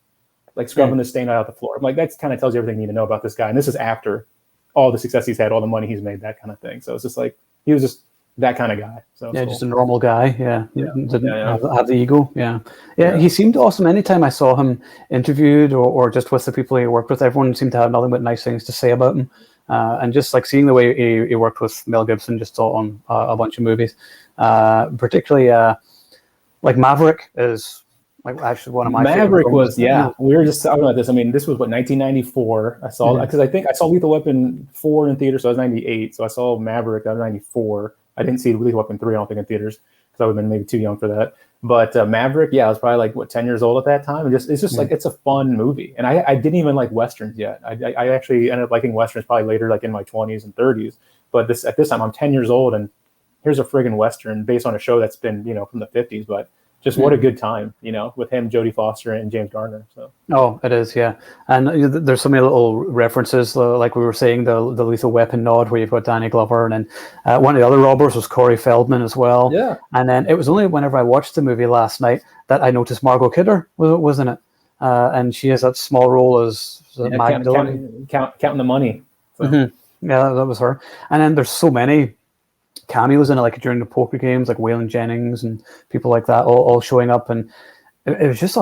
Like scrubbing the stain out the floor. I'm like, that kind of tells you everything you need to know about this guy. And this is after all the success he's had, all the money he's made, that kind of thing. So it's just like, he was just that kind of guy. So yeah, just a normal guy. Yeah. Didn't have the ego. Yeah. He seemed awesome. Anytime I saw him interviewed or just with the people he worked with, everyone seemed to have nothing but nice things to say about him. And just like seeing the way he worked with Mel Gibson, just on a bunch of movies, particularly like Maverick is, like actually one of my Maverick was, we were just talking about this. I mean, this was what, 1994. I saw, because I think I saw Lethal Weapon 4 in theaters, so I was 98. So I saw Maverick, I was 94. I didn't see Lethal Weapon 3, I don't think, in theaters, because I would have been maybe too young for that. But Maverick, I was probably like 10 years old at that time. And it's just like, it's a fun movie. And I didn't even like Westerns yet. I actually ended up liking Westerns probably later, like in my 20s and 30s. But at this time, I'm 10 years old, and here's a friggin' Western based on a show that's been, from the 50s. But just what a good time, with him, Jodie Foster, and James Garner. So. Oh, it is, yeah. And there's so many little references, like we were saying, the Lethal Weapon nod where you've got Danny Glover, and then one of the other robbers was Corey Feldman as well. Yeah. And then it was only whenever I watched the movie last night that I noticed Margot Kidder was in it, and she has that small role as counting the money. So. Yeah, that was her. And then there's so many cameos in it, like during the poker games, like Waylon Jennings and people like that, all showing up, and it's just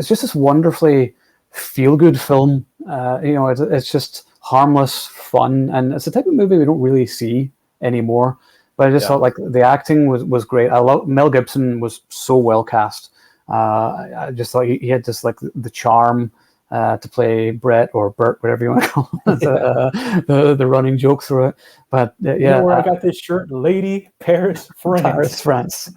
this wonderfully feel good film. It's just harmless fun, and it's the type of movie we don't really see anymore. But I just thought like the acting was great. I love Mel Gibson was so well cast. I just thought he had just like the charm to play Brett or Bert, whatever you want to call it, the running joke through it. But where I got this shirt, Lady Paris, France. Paris, France.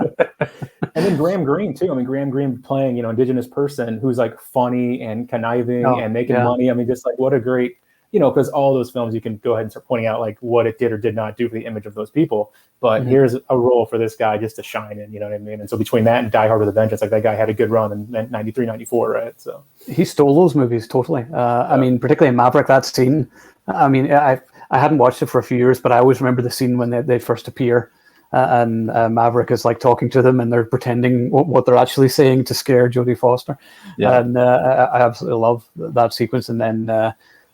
And then Graham Greene too. I mean, Graham Greene playing indigenous person who's like funny and conniving and making money. I mean, just like what a great, because all those films you can go ahead and start pointing out like what it did or did not do for the image of those people. But here's a role for this guy just to shine in, you know what I mean? And so between that and Die Hard with a Vengeance, like that guy had a good run in 93, 94, right? So he stole those movies totally. I mean, particularly in Maverick, that scene. I mean, I hadn't watched it for a few years, but I always remember the scene when they first appear. And Maverick is like talking to them, and they're pretending what they're actually saying to scare Jodie Foster. Yeah. And I absolutely love that sequence. And then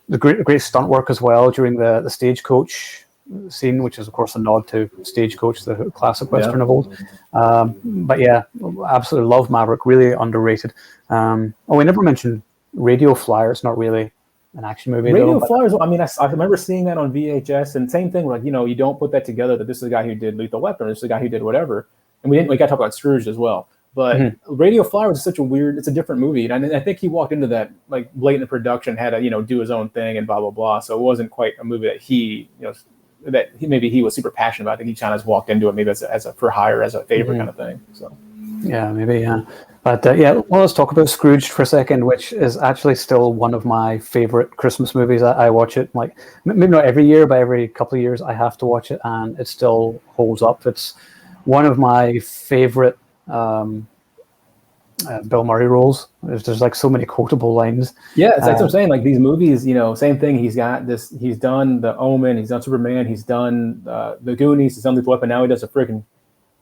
the great stunt work as well during the stagecoach scene, which is of course a nod to Stagecoach, the classic Western of old. But yeah, absolutely love Maverick. Really underrated. We never mentioned Radio Flyer. It's not really an action movie. Radio Flyers. I mean, I remember seeing that on VHS, and same thing. Like you don't put that together that this is the guy who did Lethal Weapon, this is the guy who did whatever. And we got to talk about Scrooge as well. But Radio Flyer is such a weird. It's a different movie, and I think he walked into that like late in the production, had to do his own thing and blah blah blah. So it wasn't quite a movie that he maybe he was super passionate about. I think he kind of walked into it maybe as a for hire, as a favor kind of thing. So yeah, maybe yeah. But well, let's talk about Scrooge for a second, which is actually still one of my favorite Christmas movies. I watch it like maybe not every year, but every couple of years I have to watch it, and it still holds up. It's one of my favorite Bill Murray roles. There's like so many quotable lines. Yeah, it's like what I'm saying. Like these movies, same thing. He's got this. He's done The Omen. He's done Superman. He's done The Goonies. He's done Lethal Weapon. Now he does a freaking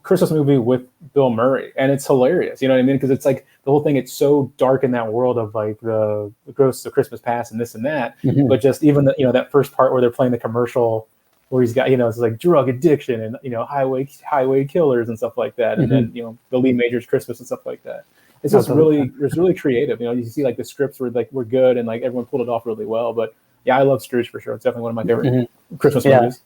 Christmas movie with Bill Murray, and it's hilarious. You know what I mean? Because it's like the whole thing. It's so dark in that world of like the ghosts of Christmas past and this and that. But just even that first part where they're playing the commercial, where he's got it's like drug addiction and highway killers and stuff like that, and then the lead major's Christmas and stuff like that. It's just really creative. You see like the scripts were good and like everyone pulled it off really well. But yeah, I love Scrooge for sure. It's definitely one of my favorite Christmas movies.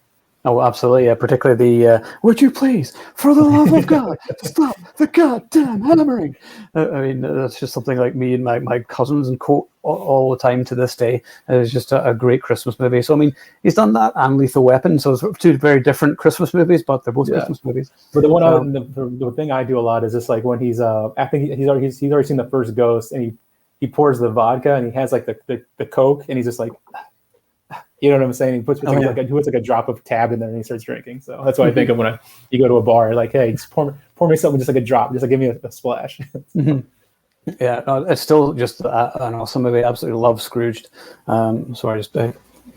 Oh, absolutely. Yeah, particularly the, would you please, for the love of God, stop the goddamn hammering. I mean, that's just something like me and my cousins and quote all the time to this day. It's just a great Christmas movie. So, I mean, he's done that and Lethal Weapon. So it's two very different Christmas movies, but they're both Christmas movies. But the one the thing I do a lot is just like when he's, I think he's already seen the first ghost and he pours the vodka and he has like the Coke and he's just like, you know what I'm saying? He puts like a drop of tab in there and he starts drinking. So that's what I think of when you go to a bar. Like, hey, just pour me something, just like a drop, just like give me a splash. Yeah, no, it's still just an awesome movie. I absolutely love Scrooged. Sorry, I just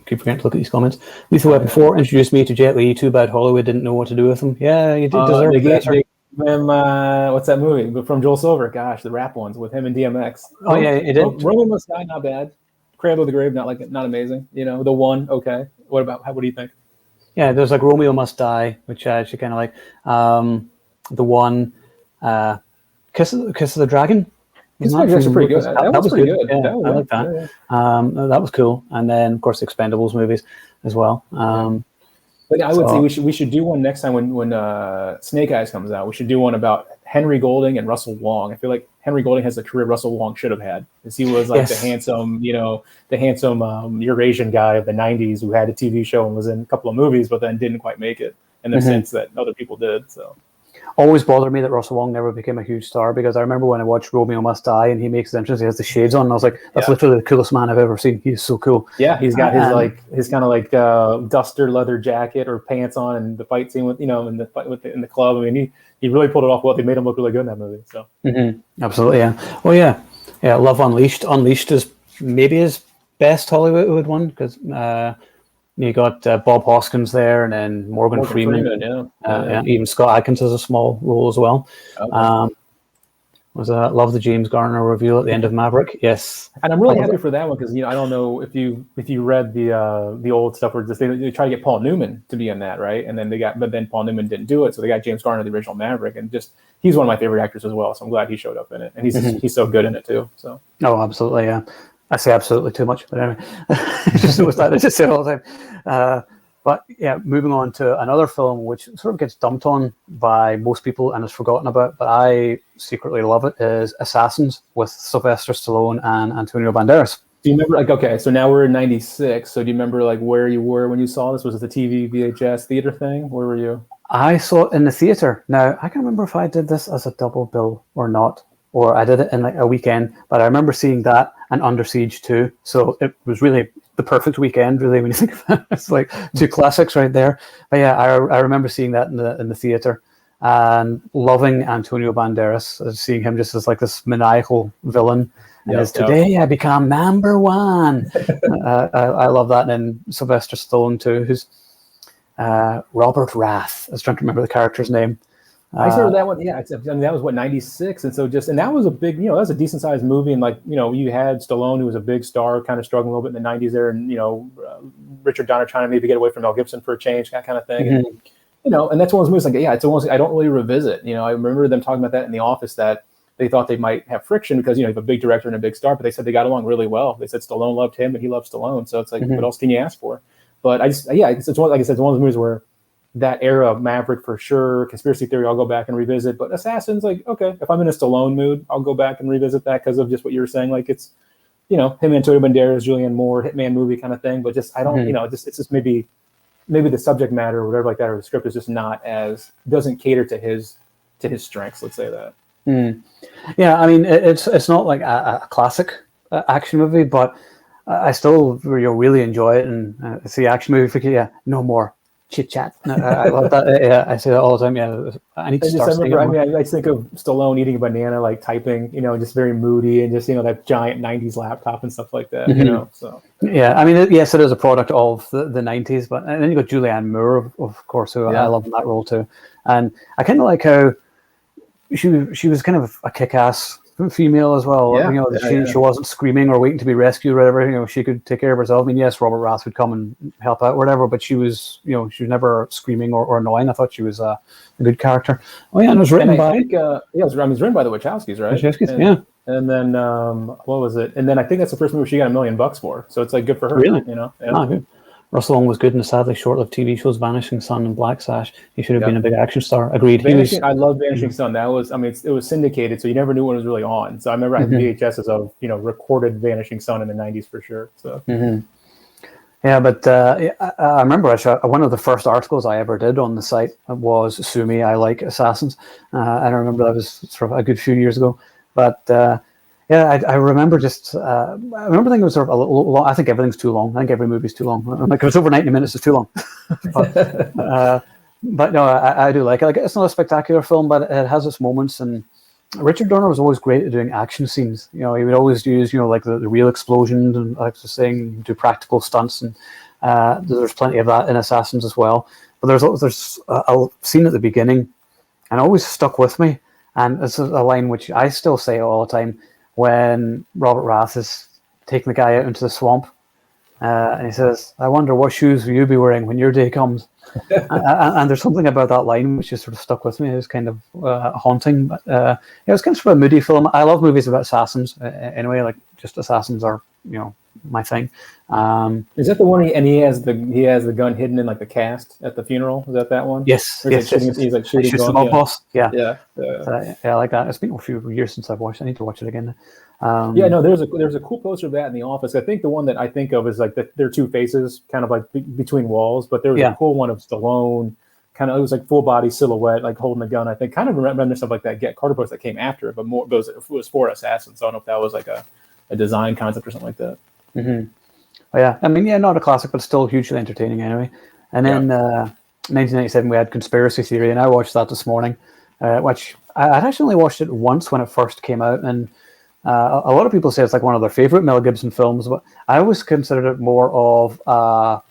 keep forgetting to look at these comments. Lethal Weapon 4 introduced me to Jet Li. Too bad Hollywood didn't know what to do with him. Yeah, you did deserve it. What's that movie from Joel Silver? Gosh, the rap ones with him and DMX. Oh yeah, it did. Roman Must Die, not bad. Cradle of the Grave, not amazing. The One, okay. What do you think? Yeah, there's like Romeo Must Die, which I actually kind of like. The One, Kiss of the Dragon. Kiss of the Dragon's pretty good. That was pretty good. Yeah, I like that. Yeah. That was cool. And then of course the Expendables movies as well. But I would say we should do one next time when Snake Eyes comes out. We should do one about Henry Golding and Russell Wong. I feel like Henry Golding has the career Russell Wong should have had, because he was like the handsome Eurasian guy of the '90s who had a TV show and was in a couple of movies, but then didn't quite make it in the sense that other people did. So. Always bothered me that Russell Wong never became a huge star, because I remember when I watched Romeo Must Die and he makes his entrance, he has the shades on, and I was like, that's literally the coolest man I've ever seen. He's so cool. Yeah, he's got his kind of like duster leather jacket or pants on, and the fight scene with in the club. I mean, he really pulled it off well. They made him look really good in that movie. So absolutely, yeah. Well, yeah. Love Unleashed. Unleashed is maybe his best Hollywood one, because you got Bob Hoskins there, and then Morgan Freeman. Even Scott Adkins has a small role as well. Okay. Love the James Garner reveal at the end of Maverick. Yes, and I'm really happy for that one, because I don't know if you read the old stuff where they try to get Paul Newman to be in that, right? And then but then Paul Newman didn't do it, so they got James Garner, the original Maverick, and he's one of my favorite actors as well. So I'm glad he showed up in it, and he's so good in it too. So absolutely, yeah. I say absolutely too much, but anyway, I just say it all the time. But yeah, moving on to another film which sort of gets dumped on by most people and is forgotten about, but I secretly love it, is Assassins with Sylvester Stallone and Antonio Banderas. Do you remember, so now we're in 96, so do you remember where you were when you saw this? Was it the TV, VHS, theater thing? Where were you? I saw it in the theater. Now, I can't remember if I did this as a double bill or not, or I did it in like a weekend, but I remember seeing that and Under Siege 2. So it was really the perfect weekend, really, when you think about it. It's like two classics right there. But yeah, I remember seeing that in the theater and loving Antonio Banderas, seeing him just as like this maniacal villain. And today I become number one. I love that. And then Sylvester Stallone too, who's Robert Rath. I was trying to remember the character's name. I started that one. Yeah, that was 96, and that was a big, that was a decent sized movie, and you had Stallone, who was a big star, kind of struggling a little bit in the 90s there, and Richard Donner trying to maybe get away from Mel Gibson for a change, that kind of thing, and that's one of those movies it's almost I don't really revisit. I remember them talking about that in the office, that they thought they might have friction because you have a big director and a big star, but they said they got along really well. They said Stallone loved him and he loved Stallone, so it's like what else can you ask for? But it's one of those movies where that era of Maverick for sure, Conspiracy Theory, I'll go back and revisit. But Assassins, okay, if I'm in a Stallone mood, I'll go back and revisit that because of just what you were saying. It's, him and Antonio Banderas, Julianne Moore, Hitman movie kind of thing. But just, I don't, it's just maybe the subject matter or whatever like that, or the script is just doesn't cater to his strengths. Let's say that. Yeah, I mean, it's not like a classic action movie, but I still really enjoy it. And it's the action movie for no more. chit chat. I love that. Yeah, I say that all the time. Yeah, I need to start saying it more. I think of Stallone eating a banana, like typing, just very moody, and just that giant '90s laptop and stuff like that. So yeah, I mean, yes, it is a product of the '90s, but and then you got Julianne Moore, of course, who I love in that role too, and I kind of like how she was kind of a kick-ass female as well. She wasn't screaming or waiting to be rescued or whatever. She could take care of herself. I mean, yes, Robert Rath would come and help out or whatever, but she was never screaming or annoying. I thought she was a good character. Oh yeah, and it was written by it was written by the Wachowskis, right? Wachowskis, yeah. And then what was it? And then I think that's the first movie she got $1 million for. So it's like good for her. Really? Yeah. Good. Russell Long was good in the sadly short-lived TV shows Vanishing Sun and Black Sash. He should have been a big action star. Agreed. I love Vanishing Sun. That was, it was syndicated, so you never knew when it was really on. So I remember I had VHSs of, recorded Vanishing Sun in the '90s for sure. So. Yeah, but I remember one of the first articles I ever did on the site was "Sue Me, I Like Assassins." And I remember that was sort of a good few years ago. But I remember I remember thinking it was sort of a little long. I think everything's too long. I think every movie's too long. I'm like, if it's over 90 minutes, it's too long. But no, I do like it. Like, it's not a spectacular film, but it has its moments. And Richard Donner was always great at doing action scenes. He would always use, like the real explosions and, like I was saying, do practical stunts. And there's plenty of that in Assassins as well. But there's a scene at the beginning, and it always stuck with me. And it's a line which I still say all the time when Robert Rath is taking the guy out into the swamp. And he says, "I wonder what shoes will you be wearing when your day comes?" and there's something about that line which just sort of stuck with me. It was kind of haunting. But it was kind of a moody film. I love movies about assassins anyway. Like, just assassins are, my thing. Is that the one? He has the gun hidden in like the cast at the funeral. Is that one? Yes. He's like shooting the mob boss. Yeah. I like that. It's been a few years since I've watched it. I need to watch it again. There's a cool poster of that in the office. I think the one that I think of is like their two faces kind of like between walls, but there was a cool one of Stallone, kind of, it was like full body silhouette, like holding a gun. I think kind of remember stuff like that. Get Carter post that came after it, but more it was for Assassins. So I don't know if that was like a design concept or something like that. Mm-hmm. Oh, yeah, I mean, not a classic, but still hugely entertaining anyway. And then 1997 we had Conspiracy Theory, and I watched that this morning, which I'd actually only watched it once when it first came out, and a lot of people say it's like one of their favorite Mel Gibson films, but I always considered it more of a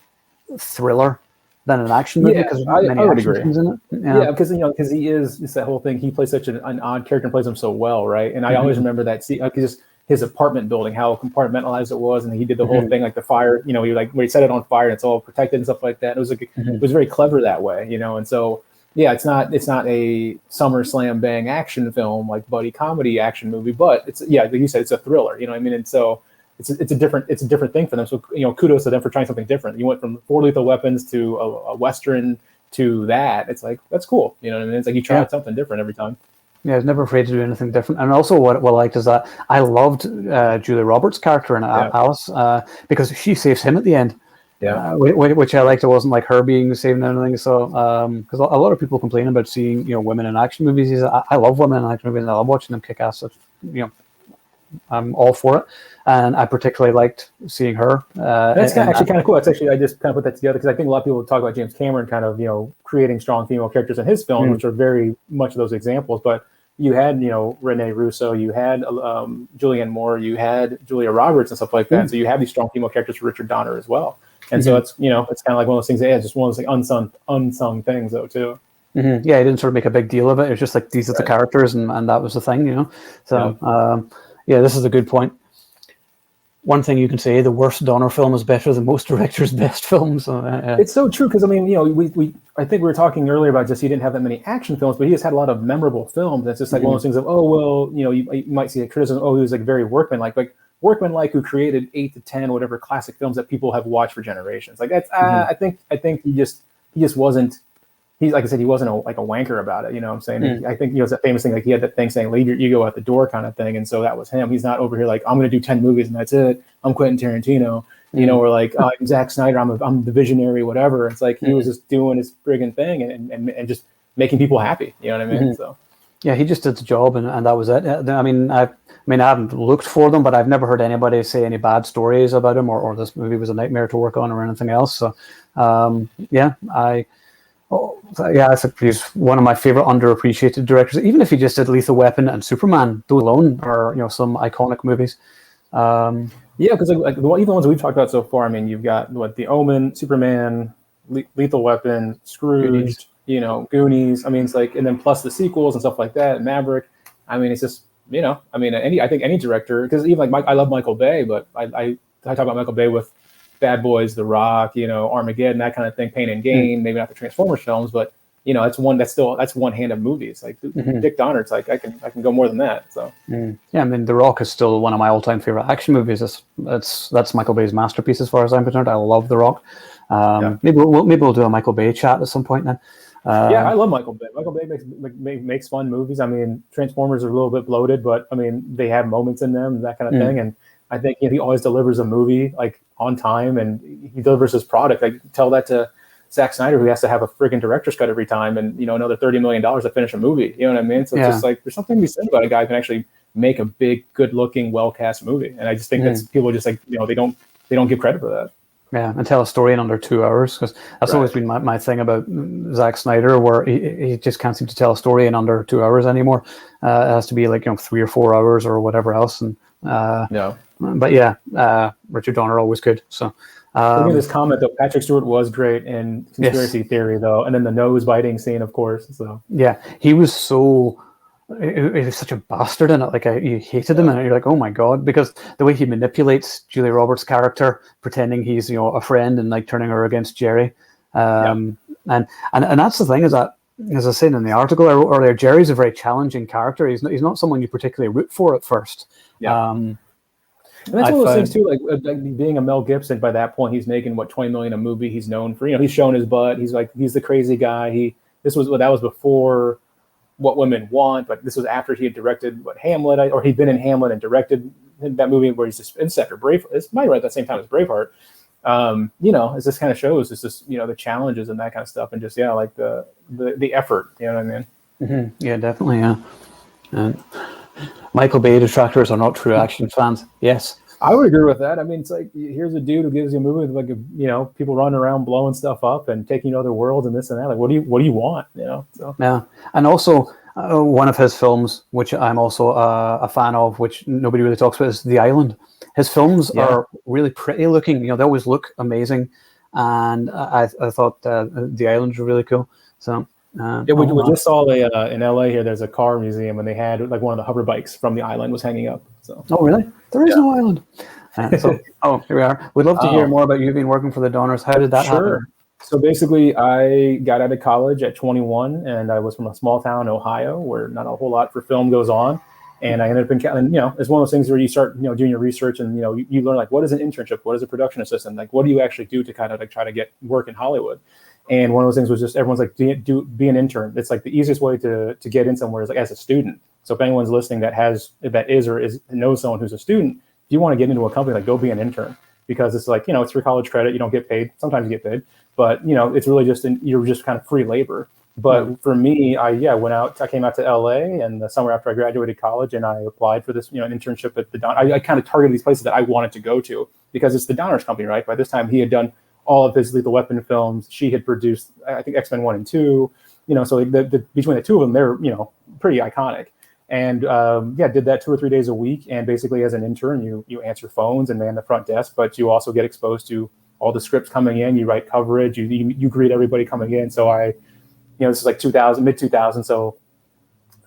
thriller than an action movie, because many action scenes in it. Yeah, because he is, it's that whole thing. He plays such an odd character and plays him so well, right? And I always remember that scene, just his apartment building, how compartmentalized it was, and he did the whole thing, like the fire, he like where he set it on fire and it's all protected and stuff like that. It was like it was very clever that way, and so it's not a summer slam bang action film like buddy comedy action movie, but it's like you said, it's a thriller, and so it's a different thing for them. So kudos to them for trying something different. You went from 4 lethal weapons to a western to that. It's like, that's cool, It's like you try out something different every time. Yeah, I was never afraid to do anything different. And also what I liked is that I loved Julia Roberts' character in Alice, because she saves him at the end. Yeah, which I liked. It wasn't like her being saved and everything. So, because a lot of people complain about seeing women in action movies. I love women in action movies, and I love watching them kick ass. So, I'm all for it. And I particularly liked seeing her. That's actually kind of cool. That's actually, I just kind of put that together because I think a lot of people talk about James Cameron kind of creating strong female characters in his films, which are very much of those examples. But you had, Renee Russo, you had Julianne Moore, you had Julia Roberts and stuff like that. So you have these strong female characters for Richard Donner as well. And so it's, it's kind of like one of those things. Yeah, just one of those like unsung things though too. Yeah, he didn't sort of make a big deal of it. It was just like, these are the characters, and that was the thing, So this is a good point. One thing you can say, the worst Donner film is better than most directors' best films. It's so true, because I mean, I think we were talking earlier about just he didn't have that many action films, but he has had a lot of memorable films. It's just like one of those things of, you might see a criticism, he was like very workmanlike, who created 8 to 10 whatever classic films that people have watched for generations. Like that's, I think he just wasn't. He's, like I said, he wasn't a wanker about it. You know what I'm saying? I think it's that famous thing, like he had that thing saying, leave your ego out the door kind of thing. And so that was him. He's not over here like, I'm going to do 10 movies and that's it. I'm Quentin Tarantino, or like, I'm Zack Snyder. I'm the visionary, whatever. It's like, he was just doing his friggin' thing and just making people happy. You know what I mean? So, Yeah, he just did the job, and that was it. I mean, I haven't looked for them, but I've never heard anybody say any bad stories about him, or this movie was a nightmare to work on, or anything else. So, yeah, I think he's one of my favorite underappreciated directors. Even if he just did Lethal Weapon and Superman, those alone are some iconic movies. Yeah, because like even the ones we've talked about so far. I mean, you've got The Omen, Superman, Lethal Weapon, Goonies. Scrooged, Goonies. I mean, it's like, and then plus the sequels and stuff like that, Maverick. I mean, it's just I mean, I think any director, because even like I love Michael Bay, but I talk about Michael Bay with Bad Boys, The Rock, Armageddon, that kind of thing, Pain and Gain. Maybe not the Transformers films, but that's one hand of movies. Like Dick Donner, it's like I can go more than that. So yeah, I mean, The Rock is still one of my all-time favorite action movies. That's Michael Bay's masterpiece as far as I'm concerned. I love The Rock. Maybe we'll do a Michael Bay chat at some point then. Yeah, I love Michael Bay. Michael Bay makes fun movies. I mean, Transformers are a little bit bloated, but I mean, they have moments in them, that kind of thing. And I think he always delivers a movie like on time, and he delivers his product. I tell that to Zack Snyder, who has to have a friggin' director's cut every time, and another $30 million to finish a movie. You know what I mean? So it's just like there's something to be said about a guy who can actually make a big, good-looking, well-cast movie. And I just think that's people just like they don't give credit for that. Yeah, and tell a story in under 2 hours, because that's always been my thing about Zack Snyder, where he just can't seem to tell a story in under 2 hours anymore. It has to be like 3 or 4 hours or whatever else. And but yeah, Richard Donner always good. So look at this comment though. Patrick Stewart was great in Conspiracy Theory though, and then the nose biting scene, of course. So yeah, he was so. He was such a bastard in it. Like you hated him, and you're like, oh my god, because the way he manipulates Julia Roberts' character, pretending he's a friend and like turning her against Jerry, and that's the thing, is that, as I said in the article I wrote earlier, Jerry's a very challenging character. He's not someone you particularly root for at first. And that's one of those things too, like being a Mel Gibson. By that point, he's making $20 million a movie. He's known for he's shown his butt. He's the crazy guy. That was before What Women Want, but this was after he had directed Hamlet, or he'd been in Hamlet and directed that movie where he's just it's after Braveheart. It's might right at the same time as Braveheart. As this kind of shows, it's just the challenges and that kind of stuff, and just like the effort. You know what I mean? Mm-hmm. Yeah, definitely. Yeah. And Michael Bay detractors are not true action fans. Yes, I would agree with that. I mean, it's like, here's a dude who gives you a movie with people running around blowing stuff up and taking you to other worlds and this and that. Like, what do you want? So. Yeah, and also one of his films, which I'm also a fan of, which nobody really talks about, is The Island. His films are really pretty looking. They always look amazing, and I thought The Island was really cool. So. We just saw in LA here. There's a car museum, and they had like one of the hover bikes from The Island was hanging up. So. Oh, really? There is no island. Here we are. We'd love to hear more about you being working for the Donners. How did that happen? So basically, I got out of college at 21, and I was from a small town, Ohio, where not a whole lot for film goes on. And I ended up in, it's one of those things where you start, doing your research, and you learn like, what is an internship, what is a production assistant, like what do you actually do to kind of like try to get work in Hollywood. And one of those things was just everyone's like, be an intern. It's like the easiest way to get in somewhere is like as a student. So if anyone's listening that knows someone who's a student, if you want to get into a company, like go be an intern, because it's like, it's for college credit. You don't get paid. Sometimes you get paid, but it's really you're just kind of free labor. But for me, I came out to LA and the summer after I graduated college, and I applied for this, an internship at the Don. I kind of targeted these places that I wanted to go to because it's the Donner's company, right? By this time he had done all of his Lethal Weapon films. She had produced, I think, X-Men 1 and 2, so between the two of them, they're, pretty iconic. And did that 2 or 3 days a week. And basically as an intern, you answer phones and man the front desk, but you also get exposed to all the scripts coming in. You write coverage, you greet everybody coming in. So this is like mid 2000. So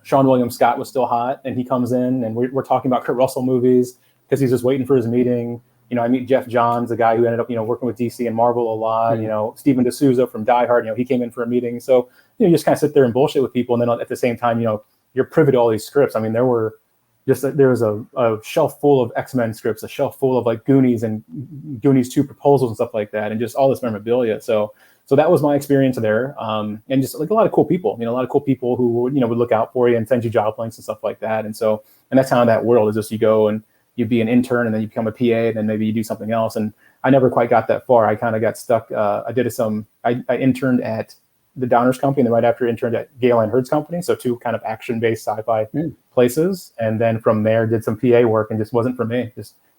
Sean William Scott was still hot, and he comes in, and we're talking about Kurt Russell movies because he's just waiting for his meeting. I meet Jeff Johns, the guy who ended up, working with DC and Marvel a lot. Mm-hmm. Stephen D'Souza from Die Hard, he came in for a meeting. So, you just kind of sit there and bullshit with people. And then at the same time, you're privy to all these scripts. I mean, there was a shelf full of X-Men scripts, a shelf full of like Goonies and Goonies 2 proposals and stuff like that, and just all this memorabilia. So that was my experience there. And just like a lot of cool people, a lot of cool people who would look out for you and send you job links and stuff like that. And that's how that world is. Just you go and you be an intern, and then you become a PA, and then maybe you do something else. And I never quite got that far. I kind of got stuck. I interned at the Downers Company, and then right after interned at Gale and Hurd's company. So 2 kind of action-based sci-fi places. And then from there did some PA work, and just wasn't for me.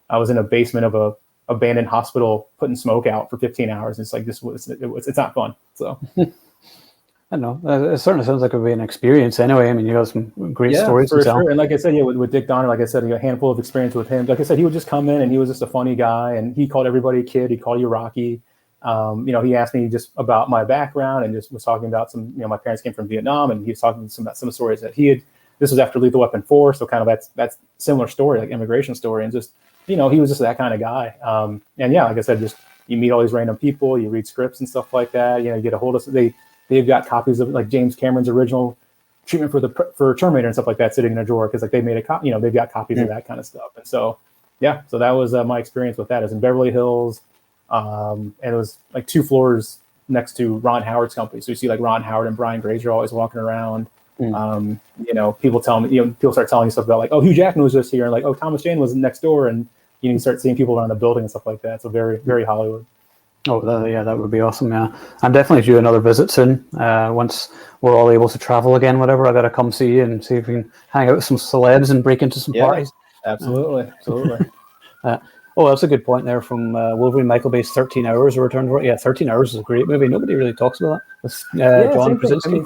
I was in a basement of a abandoned hospital putting smoke out for 15 hours. It's like, it's not fun. So I don't know. It certainly sounds like it would be an experience anyway. I mean, you got some great stories for to tell. sure. And like I said, with Dick Donner, like I said, a handful of experience with him. Like I said, he would just come in and he was just a funny guy, and he called everybody a kid. He called you Rocky. He asked me just about my background, and just was talking about some, my parents came from Vietnam, and he was talking about some stories that he had. This was after Lethal Weapon 4, so kind of that's similar story, like immigration story, and just, he was just that kind of guy. And yeah, like I said, just you meet all these random people, you read scripts and stuff like that. You get a hold of they've got copies of like James Cameron's original treatment for Terminator and stuff like that sitting in a drawer, because like they made a copy, they've got copies of that kind of stuff. And so yeah, so that was my experience with that. It was in Beverly Hills, and it was like 2 floors next to Ron Howard's company. So you see like Ron Howard and Brian Grazer always walking around. People tell me, people start telling you stuff about like, oh, Hugh Jackman was just here, and like, oh, Thomas Jane was next door, and you start seeing people around the building and stuff like that. So very, very Hollywood. Oh, yeah, that would be awesome. Yeah, I'm definitely due another visit soon. Once we're all able to travel again, whatever, I got to come see you and see if we can hang out with some celebs and break into some parties. Absolutely. That's a good point there from Wolverine Michael Bay's 13 Hours, A Return to Work. Yeah, 13 Hours is a great movie. Nobody really talks about that. With John Krasinski.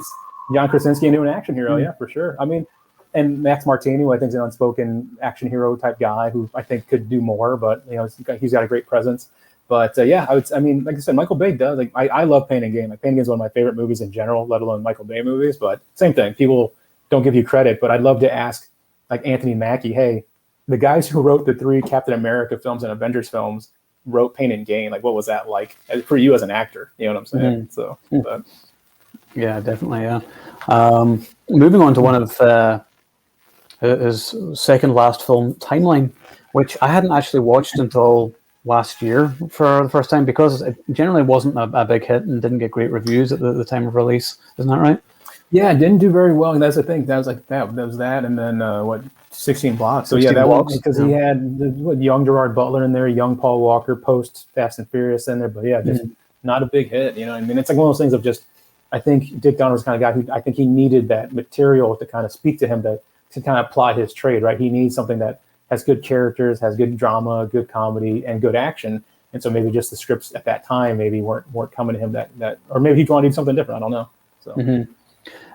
John Krasinski into an action hero, yeah, for sure. I mean, and Max Martini, who I think is an unspoken action hero type guy who I think could do more, but he's got a great presence. But like I said, Michael Bay does. Like I love Pain and Gain. Like Pain and Gain is one of my favorite movies in general, let alone Michael Bay movies. But same thing, people don't give you credit. But I'd love to ask like Anthony Mackie, hey, the guys who wrote the 3 Captain America films and Avengers films wrote Pain and Gain. Like, what was that like for you as an actor? You know what I'm saying? So, yeah, definitely. Yeah. Moving on to one of his second last film, Timeline, which I hadn't actually watched until last year for the first time, because it generally wasn't a big hit and didn't get great reviews at the time of release. Isn't that right? Yeah, it didn't do very well. And that's the thing. That was like that was that, and then 16 Blocks. So 16 that Blocks, one, because he had young Gerard Butler in there, young Paul Walker post Fast and Furious in there, but yeah, just not a big hit. I mean, it's like one of those things of just, I think Dick Donner was the kind of guy who I think he needed that material to kind of speak to him, to kind of apply his trade, right? He needs something that has good characters, has good drama, good comedy, and good action. And so maybe just the scripts at that time maybe weren't coming to him that or maybe he wanted to do something different. I don't know. So.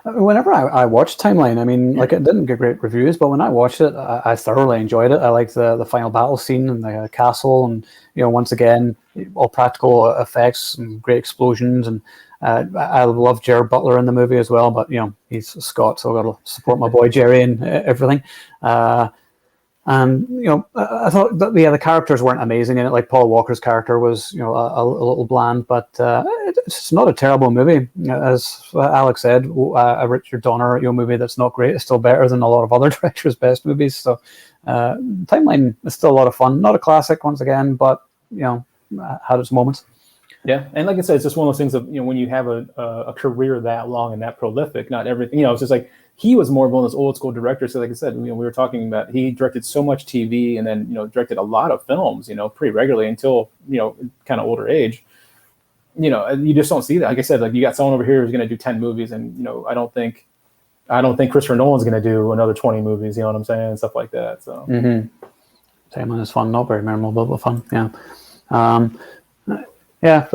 Whenever I watched Timeline, I mean, like it didn't get great reviews, but when I watched it, I thoroughly enjoyed it. I liked the final battle scene and the castle, and once again, all practical effects and great explosions, and I love Gerard Butler in the movie as well. But he's Scott, so I got to support my boy Jerry and everything. And I thought that the characters weren't amazing in it. Like Paul Walker's character was a little bland, but it's not a terrible movie. As Alex said, a Richard Donner movie that's not great is still better than a lot of other directors' best movies. So Timeline is still a lot of fun. Not a classic once again, but had its moments. Yeah, and like I said, it's just one of those things of when you have a career that long and that prolific, not everything. It's just like. He was more of one of those old school directors. So like I said, we were talking about, he directed so much TV and then, directed a lot of films, pretty regularly until, kind of older age. You just don't see that. Like I said, like you got someone over here who's going to do 10 movies and, I don't think Christopher Nolan's going to do another 20 movies, you know what I'm saying? And stuff like that. So. Timeline is fun, not very memorable, but fun. Yeah.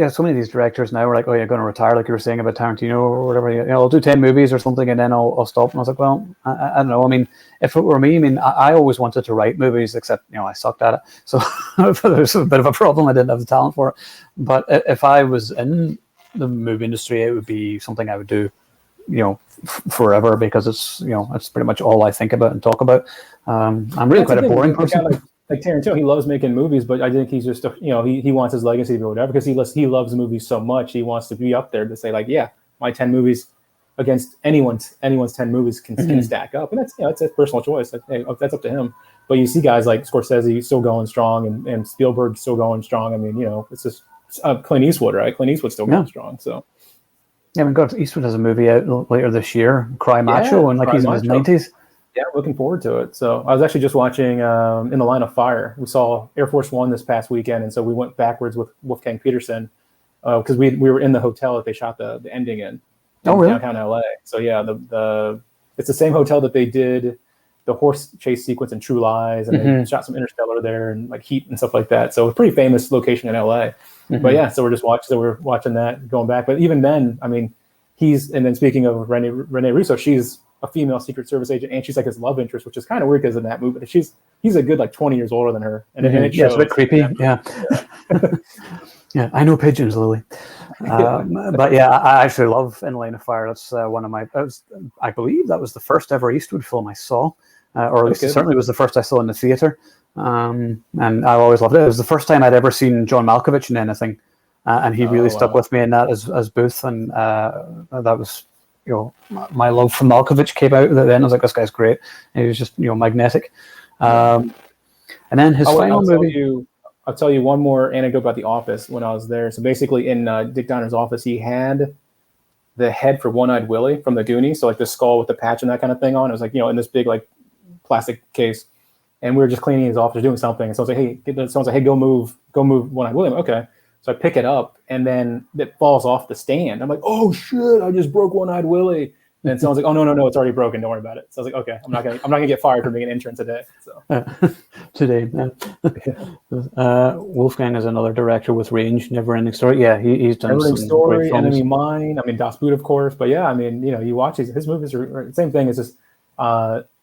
So many of these directors now are like, oh, you're going to retire, like you were saying about Tarantino or whatever. I'll do 10 movies or something and then I'll stop. And I was like, well, I don't know. I mean, if it were me, I always wanted to write movies, except, I sucked at it. So there's a bit of a problem. I didn't have the talent for it. But if I was in the movie industry, it would be something I would do, forever, because it's, it's pretty much all I think about and talk about. I'm really quite a boring person. Like Tarantino, he loves making movies, but I think he's just, he wants his legacy to be whatever, because he loves movies so much. He wants to be up there to say like, yeah, my 10 movies against anyone's 10 movies can stack up. And that's, it's a personal choice. Like, hey, that's up to him. But you see guys like Scorsese still going strong and Spielberg still going strong. I mean, it's just Clint Eastwood, right? Clint Eastwood's still going strong. So. Yeah, Eastwood has a movie out later this year, Cry Macho, and like he's in his 90s. Yeah, looking forward to it. So I was actually just watching In the Line of Fire. We saw Air Force One this past weekend, and so we went backwards with Wolfgang Peterson because we were in the hotel that they shot the ending in really? downtown LA. So yeah, it's the same hotel that they did the horse chase sequence in True Lies, and they shot some Interstellar there and like Heat and stuff like that. So a pretty famous location in LA. But yeah, so we're watching that, going back. But even then, I mean, and then speaking of Rene Russo, she's a female Secret Service agent, and she's like his love interest, which is kind of weird because in that movie, he's a good like 20 years older than her, and it shows. It's a bit creepy. Yeah. Yeah, I know pigeons, Lily. But yeah, I actually love In Line of Fire. That's one of my. I believe that was the first ever Eastwood film I saw, or at least it certainly was the first I saw in the theater. And I always loved it. It was the first time I'd ever seen John Malkovich in anything, and he really stuck with me in that as Booth, and that was, my love for Malkovich came out then. I was like, this guy's great. And he was just magnetic. And then his final movie. I'll tell you one more anecdote about The Office when I was there. So basically in Dick Donner's office, he had the head for One-Eyed Willie from the Goonies. So like the skull with the patch and that kind of thing on. It was like, in this big like plastic case. And we were just cleaning his office, doing something. And someone's like, hey, go move One-Eyed Willie. Okay. So I pick it up and then it falls off the stand. I'm like, oh shit, I just broke One-Eyed Willie. And someone's like, oh no, it's already broken. Don't worry about it. So I was like, okay, I'm not gonna get fired for being an intern today. So today, Wolfgang is another director with range. Never Ending Story. Yeah, he's done Never Ending some Story, great films. Enemy Mine. I mean, Das Boot, of course. But yeah, I mean, you watch his movies are same thing. It's just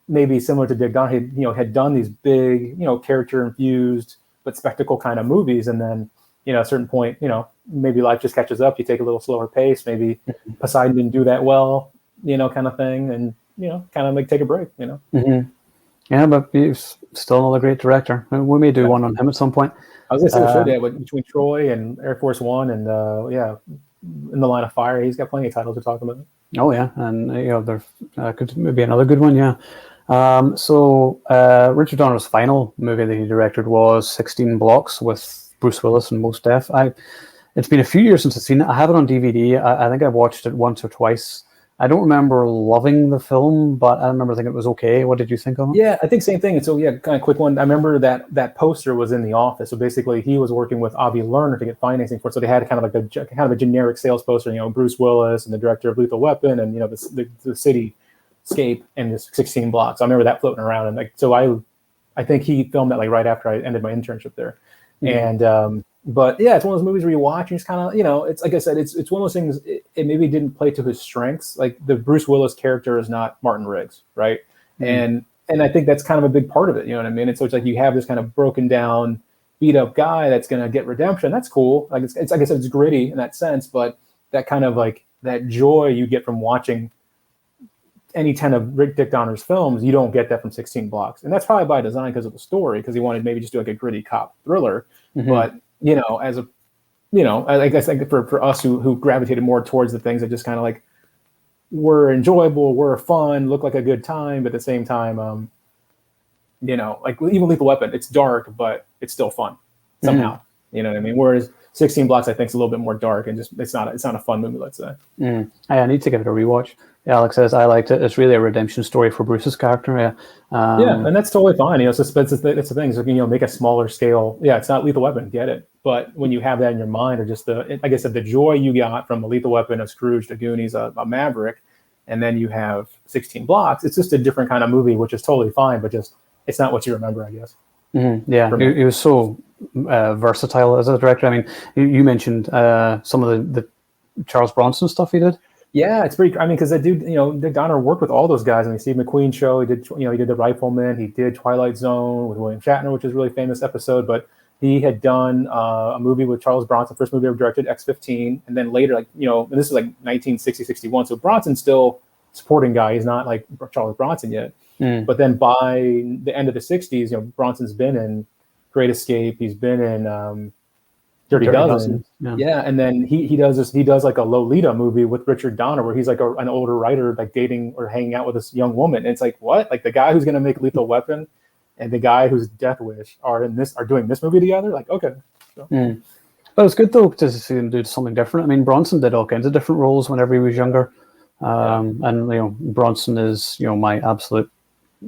maybe similar to Dick Donner. He had done these big, character infused but spectacle kind of movies, and then at a certain point, maybe life just catches up. You take a little slower pace. Maybe Poseidon didn't do that well. Kind of thing, and kind of like take a break. Yeah, but he's still another great director. We may do one on him at some point. I was gonna say we should, between Troy and Air Force One, and In the Line of Fire, he's got plenty of titles to talk about. Oh yeah, and there could maybe another good one. Yeah. So Richard Donner's final movie that he directed was 16 Blocks with Bruce Willis and Mos Def. It's been a few years since I've seen it. I have it on DVD. I think I've watched it once or twice. I don't remember loving the film, but I remember thinking it was okay. What did you think of it? Yeah, I think same thing. And so, kind of quick one. I remember that poster was in the office. So basically, he was working with Avi Lerner to get financing for it. So they had kind of like a generic sales poster. Bruce Willis and the director of Lethal Weapon, and the cityscape and this 16 Blocks. I remember that floating around, and so I think he filmed that like right after I ended my internship there, and. But yeah, it's one of those movies where you watch and it's kind of, it's like I said, it's one of those things. It maybe didn't play to his strengths. Like the Bruce Willis character is not Martin Riggs, right? And I think that's kind of a big part of it. You know what I mean? And so it's like you have this kind of broken down, beat up guy that's going to get redemption. That's cool. Like it's like I said, it's gritty in that sense, but that kind of like that joy you get from watching any 10 of Dick Donner's films, you don't get that from 16 Blocks, and that's probably by design because of the story, because he wanted maybe just do like a gritty cop thriller, but. As a, I guess like for us who gravitated more towards the things that just kind of like were enjoyable, were fun, look like a good time, but at the same time, like even Lethal Weapon, it's dark, but it's still fun somehow. You know what I mean? Whereas 16 Blocks, I think, is a little bit more dark and just it's not a fun movie, let's say. I need to give it a rewatch. Alex says I liked it. It's really a redemption story for Bruce's character. And that's totally fine. It's the thing. So make a smaller scale. Yeah, it's not Lethal Weapon, get it. But when you have that in your mind, or just like I said, the joy you got from a Lethal Weapon, a Scrooge, a Goonies, a Maverick, and then you have 16 Blocks. It's just a different kind of movie, which is totally fine. But just it's not what you remember, I guess. Yeah, he was so versatile as a director. I mean, you mentioned some of the Charles Bronson stuff he did. Yeah, it's pretty. I mean, because that dude, Dick Donner worked with all those guys. I mean, Steve McQueen show. He did, he did The Rifleman. He did Twilight Zone with William Shatner, which is a really famous episode. But he had done a movie with Charles Bronson, first movie ever directed, X-15, and then later, and this is like 1960, 61. So Bronson's still supporting guy. He's not like Charles Bronson yet. But then by the end of the 60s, Bronson's been in Great Escape. He's been in Dirty Dozen. Yeah, and then he does like a Lolita movie with Richard Donner where he's like an older writer like dating or hanging out with this young woman. And it's like, what? Like the guy who's going to make Lethal Weapon and the guy who's Death Wish are doing this movie together? Like, okay. So. But it's good though to see him do something different. I mean, Bronson did all kinds of different roles whenever he was younger. And Bronson is my absolute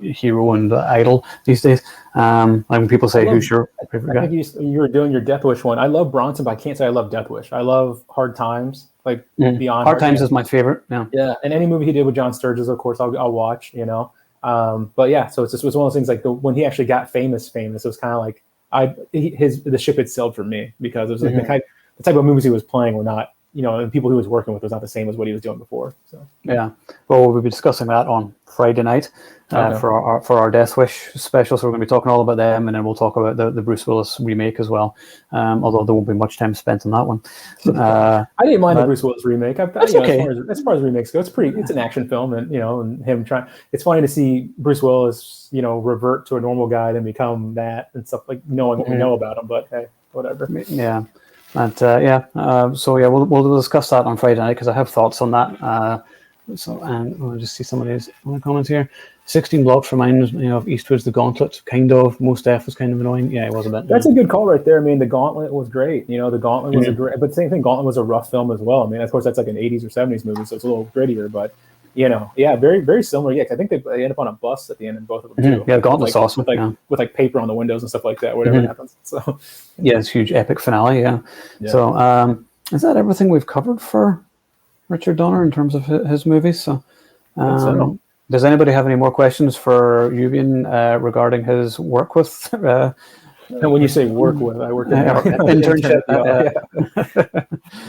hero and idol these days. Like when people say, "Who's your favorite guy?" I think you were doing your Death Wish one. I love Bronson, but I can't say I love Death Wish. I love Hard Times, like beyond Hard Times is my favorite. Yeah, yeah, and any movie he did with John Sturges, of course, I'll watch. But yeah, so it's one of those things like when he actually got famous, it was kind of like the ship had sailed for me, because it was like the type of movies he was playing were not, and people he was working with was not the same as what he was doing before. So yeah. Well, we'll be discussing that on Friday night for our Death Wish special. So we're going to be talking all about them, and then we'll talk about the Bruce Willis remake as well. Although there won't be much time spent on that one. I didn't mind the Bruce Willis remake. That's okay. As far as remakes go, it's an action film, and him trying. It's funny to see Bruce Willis, revert to a normal guy, then become that and stuff, like knowing what we know about him. But hey, whatever. Yeah. And so we'll discuss that on Friday night, because I have thoughts on that. And I'll just see some of these comments here. 16 blocks reminds me of Eastwood's The Gauntlet. Kind of. Most F was kind of annoying. Yeah, it was a bit. That's a good call right there. I mean, The Gauntlet was great. The Gauntlet was a great, but same thing. Gauntlet was a rough film as well. I mean, of course, that's like an 80s or 70s movie, so it's a little grittier. But very, very similar. Yeah, I think they end up on a bus at the end in both of them too. Yeah, Gauntlet's awesome. With like paper on the windows and stuff like that. Whatever happens. So yeah, it's a huge epic finale. Yeah. So is that everything we've covered for Richard Donner in terms of his movies? So. Does anybody have any more questions for Duvien regarding his work with? And when you say work with, I work in internship.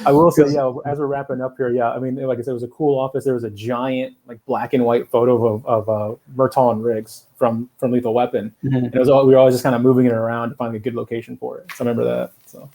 I will say, as we're wrapping up here, I mean, like I said, it was a cool office. There was a giant, like, black and white photo of Murtaugh and Riggs from Lethal Weapon, and it was we were always just kind of moving it around to find a good location for it. So I remember that. So.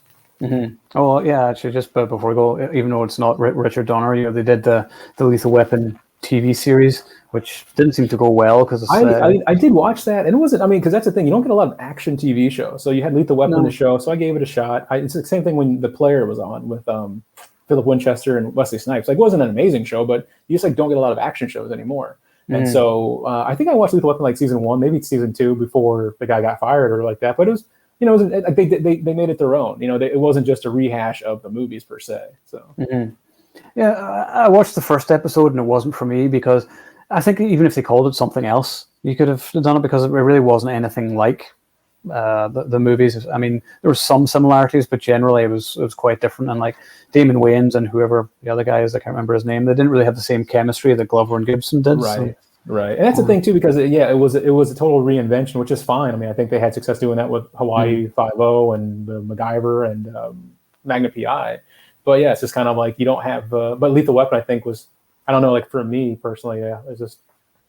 Oh yeah, actually, just before we go, even though it's not Richard Donner, they did the Lethal Weapon TV series, which didn't seem to go well because I did watch that, and it wasn't. I mean, because that's the thing, you don't get a lot of action TV shows. So you had Lethal Weapon the show, so I gave it a shot. It's the same thing when The Player was on with Philip Winchester and Wesley Snipes. Like, it wasn't an amazing show, but you just don't get a lot of action shows anymore. And so I think I watched Lethal Weapon like season 1, maybe season 2 before the guy got fired or like that. But it was, they made it their own. It wasn't just a rehash of the movies per se. So. Yeah, I watched the first episode and it wasn't for me, because I think even if they called it something else, you could have done it, because it really wasn't anything like the movies. I mean, there were some similarities, but generally it was quite different. And like Damon Wayans and whoever the other guy is, I can't remember his name, they didn't really have the same chemistry that Glover and Gibson did. Right. So. Right, and that's the thing too, because it was a total reinvention, which is fine. I mean, I think they had success doing that with Hawaii Five-0 and MacGyver and Magna P.I. But yeah, it's just kind of like you don't have. But Lethal Weapon, I think, was, I don't know, like for me personally, it's just,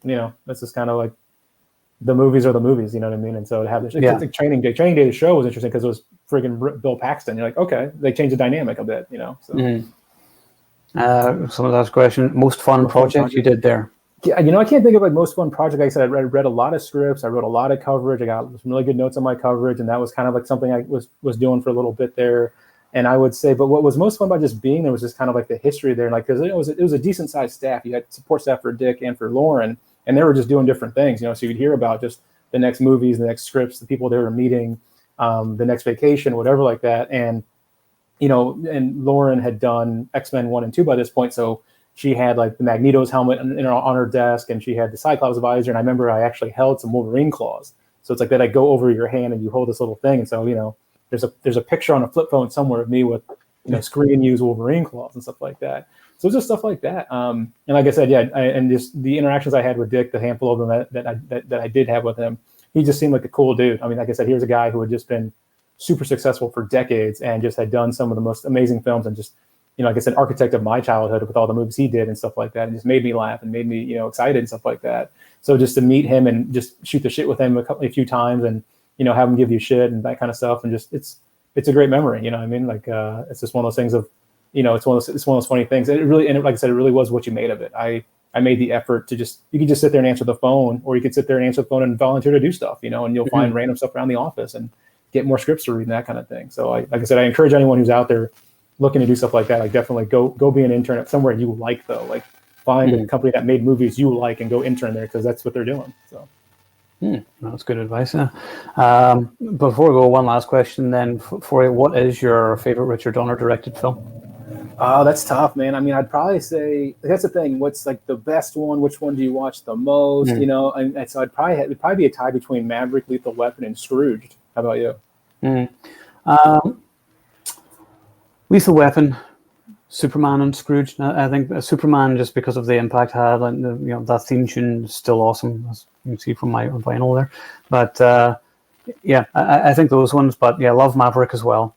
it's just kind of like the movies are the movies, you know what I mean? And so to have this like Training Day the show was interesting because it was friggin' Bill Paxton. You're like, okay, they changed the dynamic a bit, So. Someone asked a question. Most fun project you did there? Yeah, I can't think of like most fun project. Like I said, I read a lot of scripts. I wrote a lot of coverage. I got some really good notes on my coverage, and that was kind of like something I was doing for a little bit there. And I would say, but what was most fun about just being there was just kind of like the history there, and like because it was a decent sized staff. You had support staff for Dick and for Lauren, and they were just doing different things. So you'd hear about just the next movies, the next scripts, the people they were meeting, the next vacation, whatever like that. And and Lauren had done X-Men 1 and 2 by this point, so she had like the Magneto's helmet on her desk, and she had the Cyclops visor. And I remember I actually held some Wolverine claws. So it's like that I go over your hand and you hold this little thing. And so, there's a picture on a flip phone somewhere of me with, screen use Wolverine claws and stuff like that. So it's just stuff like that. And like I said, and just the interactions I had with Dick, the handful of them that I did have with him, he just seemed like a cool dude. I mean, like I said, here's a guy who had just been super successful for decades and just had done some of the most amazing films and just, like I said, architect of my childhood with all the movies he did and stuff like that, and just made me laugh and made me, excited and stuff like that. So just to meet him and just shoot the shit with him a few times and, have him give you shit and that kind of stuff. And just, it's a great memory. You know what I mean? Like, it's just one of those things of, it's one of those funny things. And like I said, it really was what you made of it. I made the effort to you could just sit there and answer the phone, or you could sit there and answer the phone and volunteer to do stuff, and you'll find random stuff around the office and get more scripts to read and that kind of thing. So like I said, I encourage anyone who's out there looking to do stuff like that, like definitely go be an intern at somewhere you like, though. Like find a company that made movies you like and go intern there, because that's what they're doing. So that's good advice. Yeah. Before we go, one last question then for you. What is your favorite Richard Donner directed film? Oh, that's tough, man. I mean, I'd probably say that's the thing. What's like the best one? Which one do you watch the most? You know, and so it'd probably be a tie between Maverick, Lethal Weapon, and Scrooged. How about you? Lethal Weapon, Superman, and Scrooge. I think Superman, just because of the impact it had, and that theme tune is still awesome, as you can see from my vinyl there. But yeah, I think those ones. But yeah, love Maverick as well.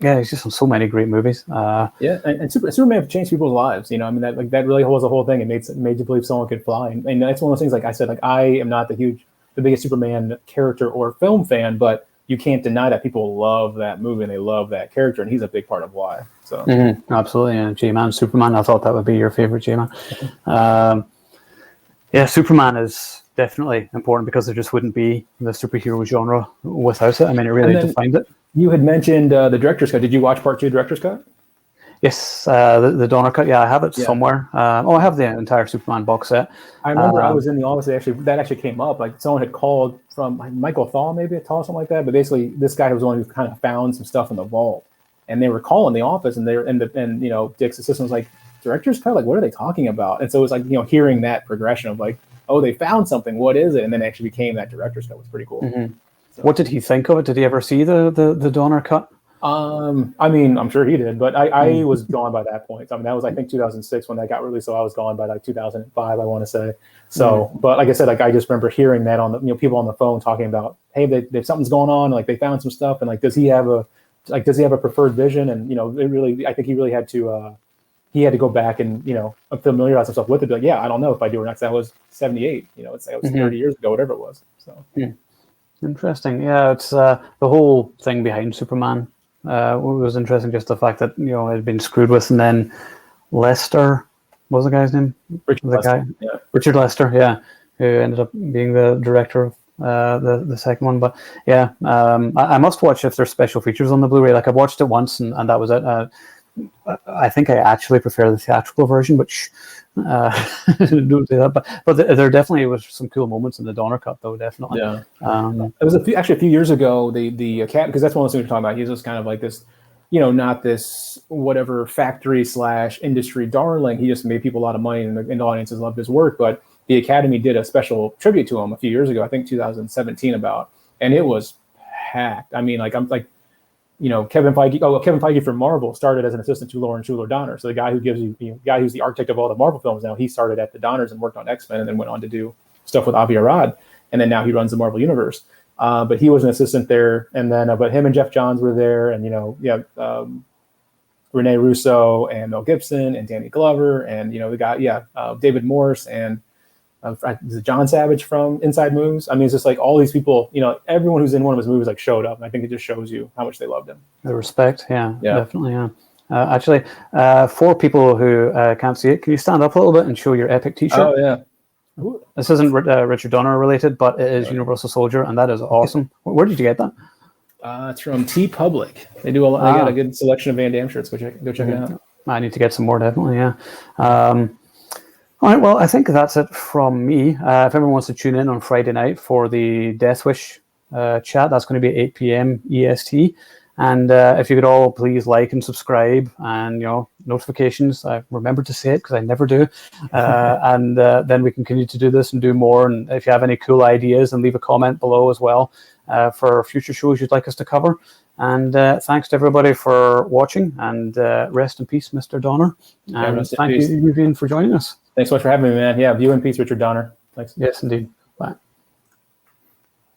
Yeah, he's just in so many great movies. Yeah, and Superman have changed people's lives. I mean, that really was the whole thing. It made you believe someone could fly, and that's one of those things. Like I said, like I am not the biggest Superman character or film fan, but you can't deny that people love that movie and they love that character, and he's a big part of why. So absolutely, yeah. J-Man, Superman. I thought that would be your favorite J-Man. Yeah, Superman is definitely important because there just wouldn't be the superhero genre without it. I mean, it really defined it. You had mentioned the director's cut. Did you watch part 2 director's cut? Yes, the Donner cut. Yeah, I have it somewhere. I have the entire Superman box set. I remember I was in the office. That actually came up. Like someone had called from Michael Thaw, maybe something like that. But basically, this guy was the one who kind of found some stuff in the vault, and they were calling the office, and Dick's assistant was like, "Director's cut? Like, what are they talking about?" And so it was like hearing that progression of like, "Oh, they found something. What is it?" And then it actually became that director's cut. Was pretty cool. So. What did he think of it? Did he ever see the Donner cut? I mean, I'm sure he did, but I was gone by that point. I mean, that was, I think, 2006 when that got released. So I was gone by like 2005, I want to say. So, but like I said, like I just remember hearing that on the, people on the phone talking about, hey, something's going on. Like they found some stuff, and like, does he have a preferred vision? And I think he really had to go back and familiarize himself with it. Be like, yeah, I don't know if I do or not. 'Cause that was 78. It was 30 years ago, whatever it was. So. Interesting. Yeah, it's the whole thing behind Superman. What was interesting, just the fact that it had been screwed with, and then Lester, what was the guy's name? Richard Lester, yeah, who ended up being the director of the second one. But yeah, I must watch if there's special features on the Blu-ray. Like I've watched it once, and that was it. I think I actually prefer the theatrical version, which don't say that. But there definitely was some cool moments in the Donner cut, though. Definitely. Yeah. It was a few years ago. The Academy, because that's one of the things we're talking about. He's just kind of like this, not this whatever factory / industry darling. He just made people a lot of money, and the audiences loved his work. But the Academy did a special tribute to him a few years ago. I think 2017 and it was packed. I mean, like I'm like. Kevin Feige from Marvel started as an assistant to Lauren Schuler Donner. So the guy who gives you, guy who's the architect of all the Marvel films now, he started at the Donners and worked on X-Men and then went on to do stuff with Avi Arad. And then now he runs the Marvel Universe. But he was an assistant there. And then, but him and Jeff Johns were there. And, Rene Russo and Mel Gibson and Danny Glover and, the guy, David Morse and John Savage from Inside Moves. I mean, it's just like all these people, everyone who's in one of his movies like showed up. And I think it just shows you how much they loved him. The respect, yeah. Definitely, yeah. Actually, for people who can't see it, can you stand up a little bit and show your Epic T-shirt? Oh, yeah. Ooh. This isn't Richard Donner related, but it is Universal Soldier, and that is awesome. Where did you get that? It's from T Public. They do a lot. They got a good selection of Van Damme shirts. Go check it out. I need to get some more, definitely, yeah. All right, well, I think that's it from me. If everyone wants to tune in on Friday night for the Death Wish chat, that's going to be at 8 p.m. EST. And if you could all please like and subscribe and, notifications. I remember to say it because I never do. And then we can continue to do this and do more. And if you have any cool ideas, then leave a comment below as well for future shows you'd like us to cover. And thanks to everybody for watching. And rest in peace, Mr. Donner. And thank you, Eugene, for joining us. Thanks so much for having me, man. Yeah, you in peace, Richard Donner. Thanks. Yes, indeed. Bye.